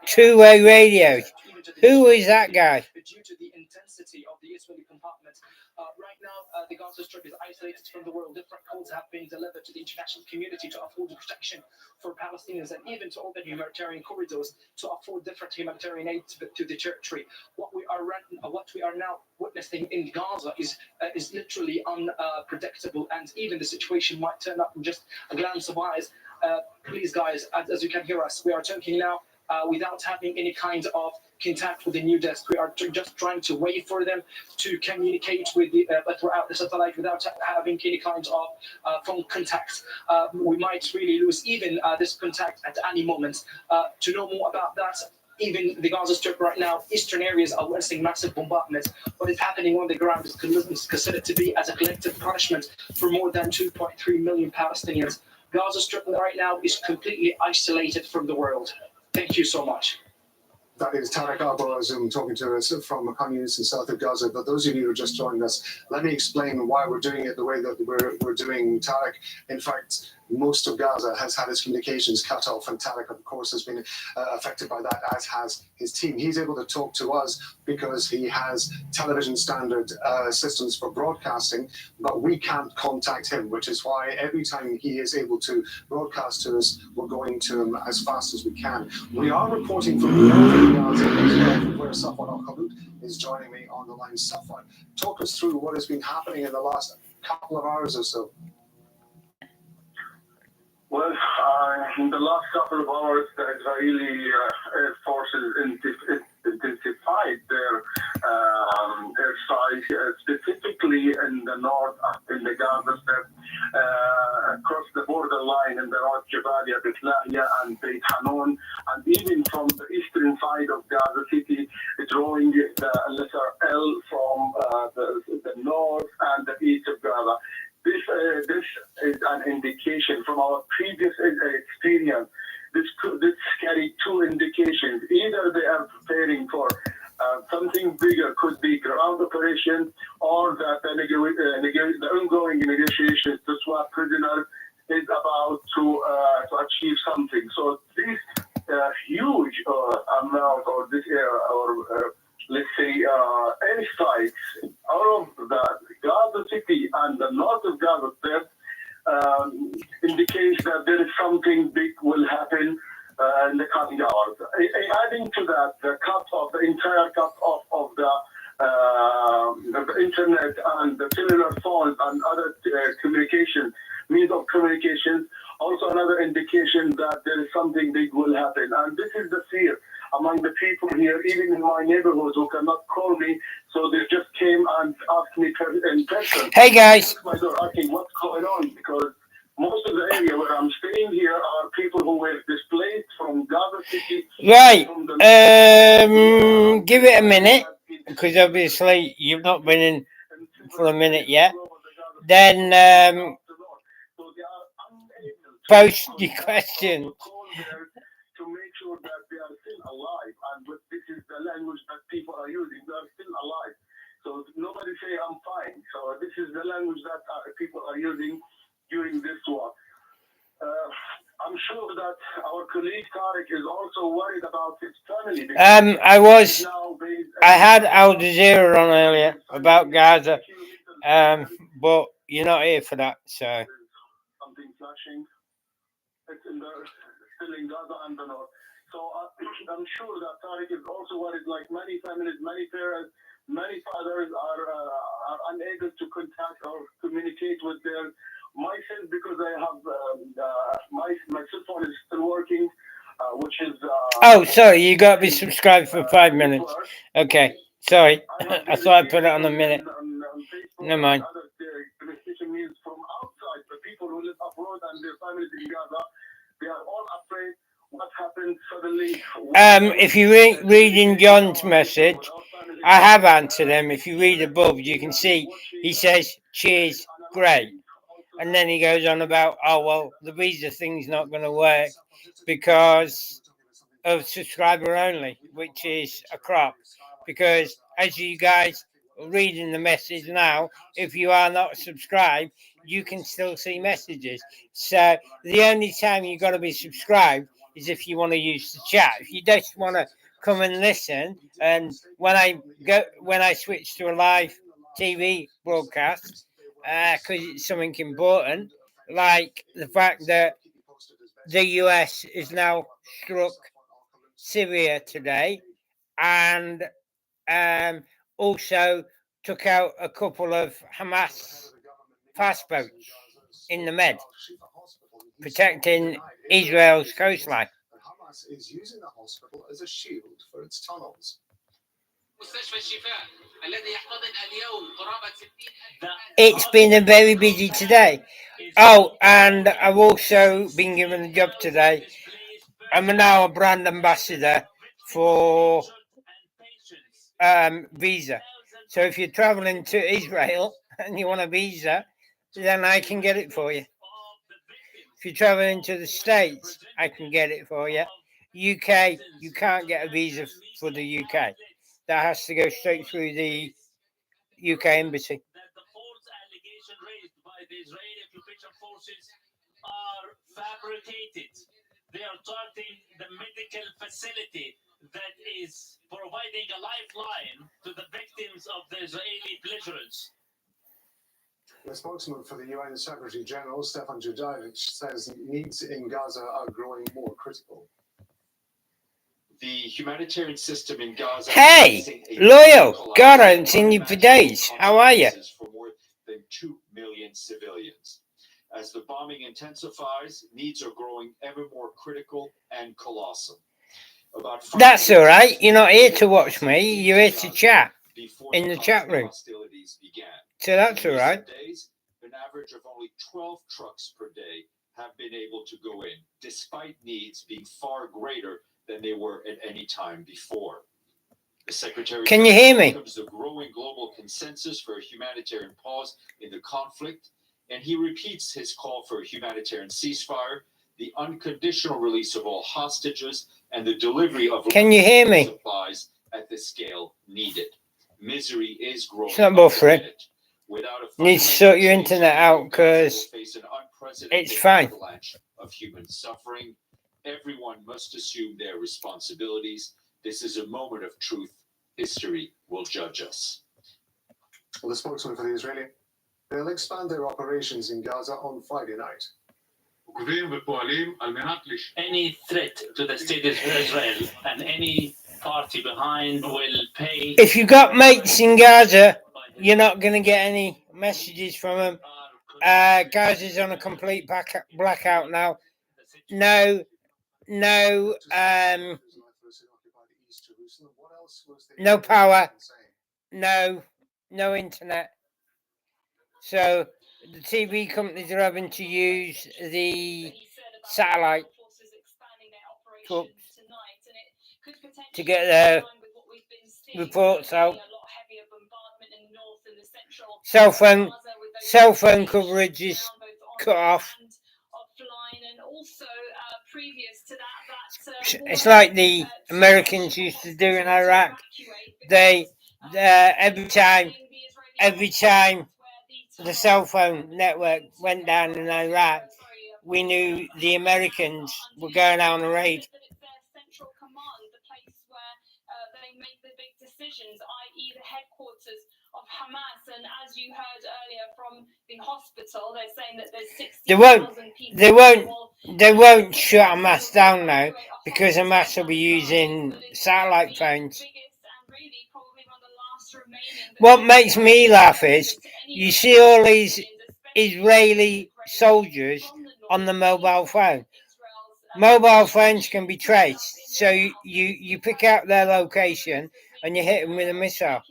two-way radios. Who is that guy? Due to the intensity of the Israeli bombardment, right now the Gaza Strip is isolated from the world. Different calls have been delivered to the international community to afford protection for Palestinians and even to open humanitarian corridors to afford different humanitarian aid to the territory. What we are now witnessing in Gaza is literally unpredictable, and even the situation might turn up in just a glance of eyes. Please, guys, as you can hear us, we are talking now without having any kind of contact with the new desk. We are just trying to wait for them to communicate with throughout the satellite without having any kind of phone contact. We might really lose even this contact at any moment. To know more about that, even the Gaza Strip right now, eastern areas are witnessing massive bombardments. What is happening on the ground is considered to be as a collective punishment for more than 2.3 million Palestinians. Gaza Strip right now is completely isolated from the world. Thank you so much. That is Tarek Al-Soon talking to us from Khan Yunis in south of Gaza. But those of you who are just joining us, let me explain why we're doing it the way that we're doing, Tarek. In fact, most of Gaza has had its communications cut off, and Tarek, of course, has been affected by that, as has his team. He's able to talk to us because he has television standard systems for broadcasting, but we can't contact him, which is why every time he is able to broadcast to us, we're going to him as fast as we can. We are reporting from northern Gaza as well, where Safwan Al-Khalud is joining me on the line. Safwan, talk us through what has been happening in the last couple of hours or so. Well, in the last couple of hours, the Israeli air forces intensified their airstrike, specifically in the north, in the Gaza Strip, across the borderline in the North Jabalia, Betlaia, and Beit Hanun, and even from the eastern side of Gaza City, drawing the letter L from the north and the east of Gaza. This is an indication from our previous experience. This carry two indications. Either they are preparing for something bigger, could be ground operation, or that the ongoing negotiations to swap prisoners is about to achieve something. So this huge amount, or this let's say airstrikes out of the Gaza City and the north of Gaza Strip indicates that there is something big internet and the cellular phones and other means of communication, also another indication that there is something big will happen. And this is the fear among the people here, even in my neighborhood, who cannot call me, so they just came and asked me in person. Hey guys. My door asking what's going on, because most of the area where I'm staying here are people who were displaced from Gaza City. Right. Give it a minute, because obviously you've not been in for a minute yet. Then post your questions. To make sure that they are still alive, and this is the language that people are using. They are still alive. So nobody say I'm fine. So this is the language that people are using during this war. I'm sure that our colleague Tariq is also worried about his family. I had Al Jazeera on earlier about Gaza, but you're not here for that, so. Something flashing. It's still in Gaza and the north. So I'm sure that Tariq is also worried, like many families, many parents, many fathers are unable to contact or communicate with their myself, because I have my cell phone is still working, which is. Oh, sorry, you got to be subscribed for 5 minutes. Okay, sorry, I thought I put it on a minute. Never mind. Means from outside, the people who live abroad and their families in Gaza, they are all afraid. What happened suddenly? If you reading John's message, I have answered him. If you read above, you can see he says, cheers, great. And then he goes on about, oh, well, the visa thing's not going to work because of subscriber only, which is a crop. Because as you guys are reading the message now, if you are not subscribed, you can still see messages. So the only time you've got to be subscribed is if you want to use the chat. If you just want to come and listen, and when I switch to a live TV broadcast, because it's something important, like the fact that the US is now struck Syria today, and also took out a couple of Hamas fast boats in the Med, protecting Israel's coastline. Hamas is using the hospital as a shield for its tunnels. It's been a very busy today. Oh, and I've also been given a job today. I'm now a brand ambassador for visa. So if you're traveling to Israel and you want a visa, then I can get it for you. If you're traveling to the States, I can get it for you. UK, you can't get a visa for the UK. That has to go straight through the UK embassy. That the false allegation raised by the Israeli occupation forces are fabricated. They are targeting the medical facility that is providing a lifeline to the victims of the Israeli belligerents. The spokesman for the UN Secretary General, Stefan Dujarric, says needs in Gaza are growing more critical. The humanitarian system in Gaza. Hey, loyal! God, I haven't seen you for days. How are you? For more than 2 million civilians. As the bombing intensifies, needs are growing ever more critical and colossal. That's all right. You're not here to watch me. You're here to chat in the chat room. So that's all right. Days, an average of only 12 trucks per day have been able to go in, despite needs being far greater than they were at any time before. The Secretary Can you hear me? welcomes the growing global consensus for a humanitarian pause in the conflict, and he repeats his call for a humanitarian ceasefire, the unconditional release of all hostages, and the delivery of supplies at the scale needed. Misery is growing. It's not buffering. You need to sort your internet out because it's fine. Of human suffering. Everyone must assume their responsibilities. This is a moment of truth. History will judge us. Well, the spokesman for the Israeli, they'll expand their operations in Gaza on Friday night. Any threat to the state of Israel and any party behind will pay. If you've got mates in Gaza, you're not going to get any messages from them. Gaza's on a complete blackout now. No power, no internet. So the TV companies are having to use the satellite trucks to get their reports out. Cell phone coverage is cut off. It's like the Americans used to do in Iraq. They every time the cell phone network went down in Iraq, we knew the Americans were going out on a raid. Decisions, i.e. the headquarters of Hamas, and as you heard earlier from the hospital, they're saying that there's 60,000 people. They won't shut Hamas down now because Hamas will be using satellite phones. What makes me laugh is you see all these Israeli soldiers on the mobile phone. Mobile phones can be traced, so you pick out their location and you hit them with a missile.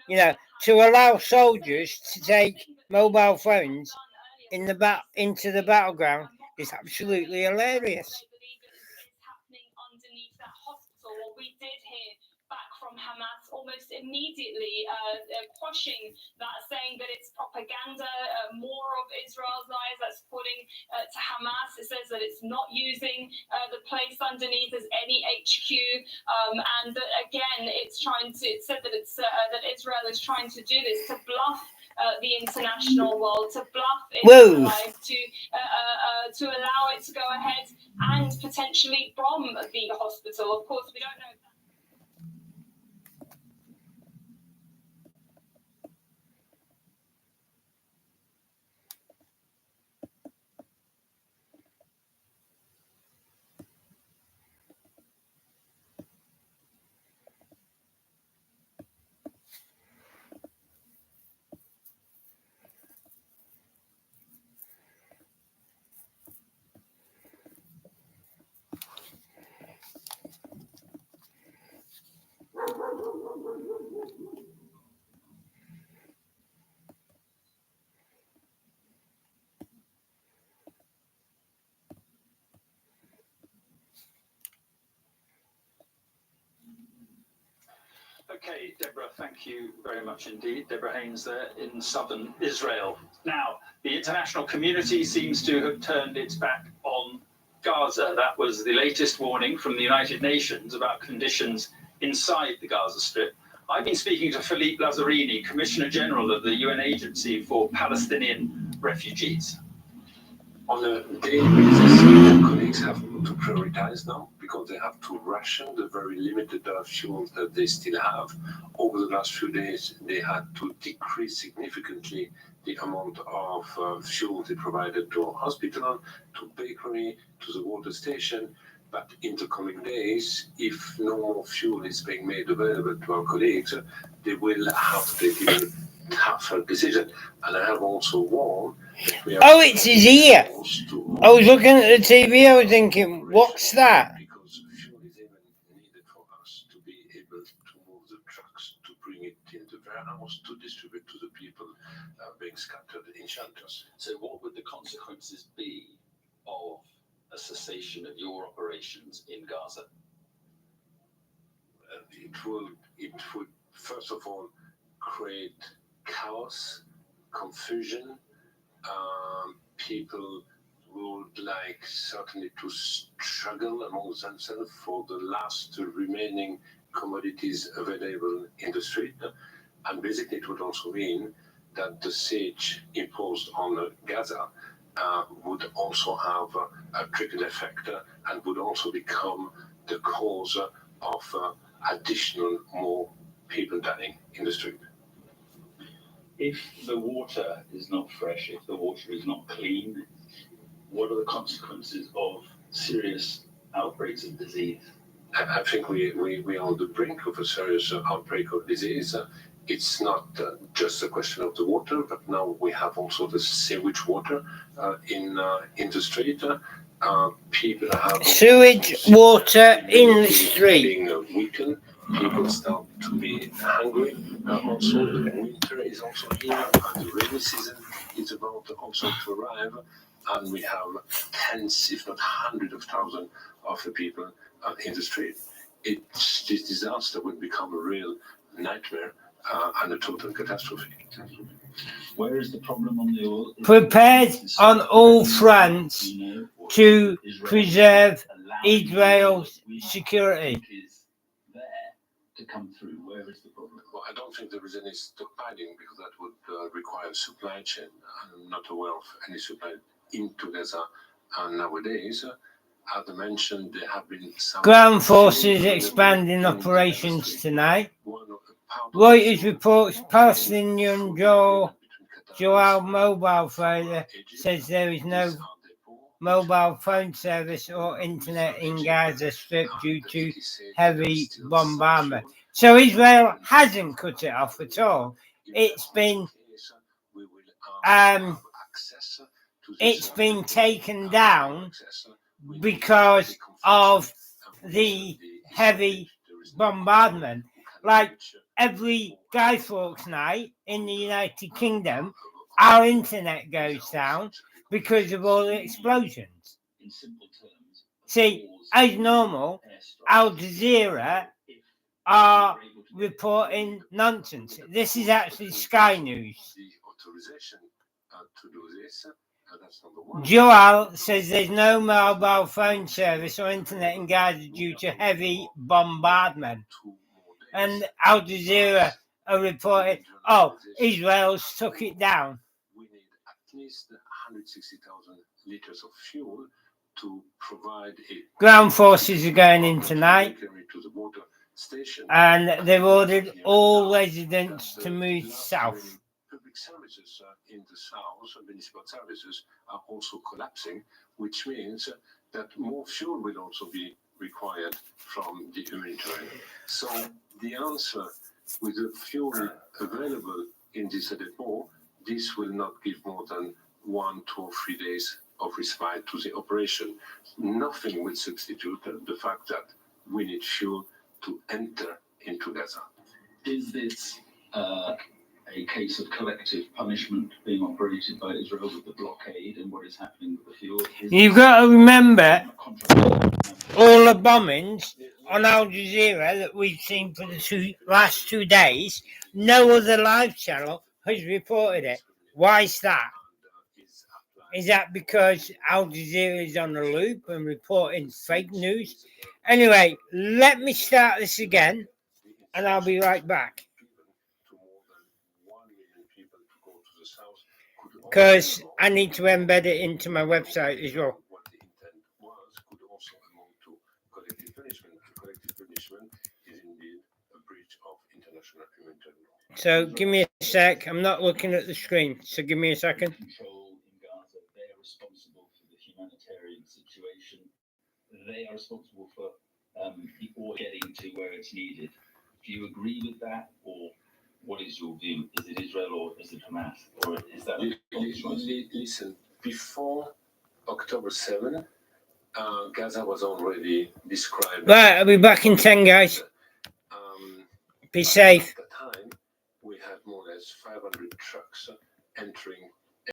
You know, to allow soldiers to take mobile phones into the battleground is absolutely hilarious. We did hear back from Hamas almost immediately, quashing that, saying that it's propaganda, more of Israel's lies. That's according to Hamas. It says that it's not using the place underneath as any HQ, and that again, it said that that Israel is trying to do this to bluff the international world, to bluff Israel, to allow it to go ahead and potentially bomb the hospital. Of course, we don't know. Okay, Deborah, thank you very much indeed. Deborah Haynes there in southern Israel. Now, the international community seems to have turned its back on Gaza. That was the latest warning from the United Nations about conditions inside the Gaza Strip. I've been speaking to Philippe Lazzarini, Commissioner General of the UN Agency for Palestinian Refugees. On a daily basis, colleagues have to prioritize now because they have to ration the very limited fuel that they still have. Over the last few days, they had to decrease significantly the amount of fuel they provided to a hospital, to bakery, to the water station. But in the coming days, if no more fuel is being made available to our colleagues, they will have to take even tougher decision. And I have also warned. Oh, it's his ear. I was looking at the TV, I was thinking, what's that? Because fuel is even needed for us to be able to move the trucks, to bring it in the warehouse, to distribute to the people being scattered in shelters. So what would the consequences be of a cessation of your operations in Gaza? It would first of all create chaos, confusion. People would like certainly to struggle among themselves for the last remaining commodities available in the street. And basically it would also mean that the siege imposed on Gaza would also have a trickle effect and would also become the cause of additional more people dying in the street. If the water is not fresh, if the water is not clean, what are the consequences of serious outbreaks of disease? I think we are on the brink of a serious outbreak of disease. it's not just a question of the water, but now we have also the sewage water in the street. People have sewage water in the street. being weakened. People start to be hungry. Also, the winter is also here, and the rainy season is about also to arrive, and we have tens, if not hundreds of thousands of the people in the street. This disaster will become a real nightmare and a total catastrophe. Where is the problem on the oil? Prepared on all fronts to preserve Israel's security. To come through, where is the problem? Well, I don't think there is any stockpiling because that would require a supply chain. I'm not aware of any supply into Gaza nowadays. As I mentioned, there have been some Ground forces expanding operations tonight. Reuters reports Palestinian Joel mobile phone says there is no mobile phone service or internet in Gaza Strip due to heavy bombardment. So Israel hasn't cut it off at all. It's been taken down because of the heavy bombardment. Like every Guy Fawkes night in the United Kingdom, our internet goes down because of all the explosions. See, as normal, Al Jazeera are reporting nonsense. This is actually Sky News. Joel says there's no mobile phone service or internet in Gaza due to heavy bombardment. And Al Jazeera are reporting, Israel's took it down. We need at least 160,000 liters of fuel to provide a ground forces are going in tonight, and they've ordered all residents to move south. Public services in the south, municipal services, are also collapsing, which means that more fuel will also be required from the humanitarian. So the answer with the fuel available in this depot, this will not give more than 1, 2, or 3 days of respite to the operation. Nothing will substitute the fact that we need fuel to enter into Gaza. Is this a case of collective punishment being operated by Israel with the blockade and what is happening with the fuel? You've got to remember all the bombings on Al Jazeera that we've seen for the last 2 days. No other live channel has reported it. Why is that? Is that because Al Jazeera is on the loop and reporting fake news? Anyway, let me start this again and I'll be right back. Because I need to embed it into my website as well. What the intent was could also amount to collective punishment. Collective punishment is indeed a breach of international humanitarian law. So give me a sec. I'm not looking at the screen. So give me a second. Control in Gaza. They are responsible for the humanitarian situation. They are responsible for the oil getting to where it's needed. Do you agree with that, or what is your view? Is it Israel or is it Hamas? Or is that Listen, before October 7, Gaza was already described. Right, I'll be back in 10, guys. Be safe. At the time, we had more or less 500 trucks entering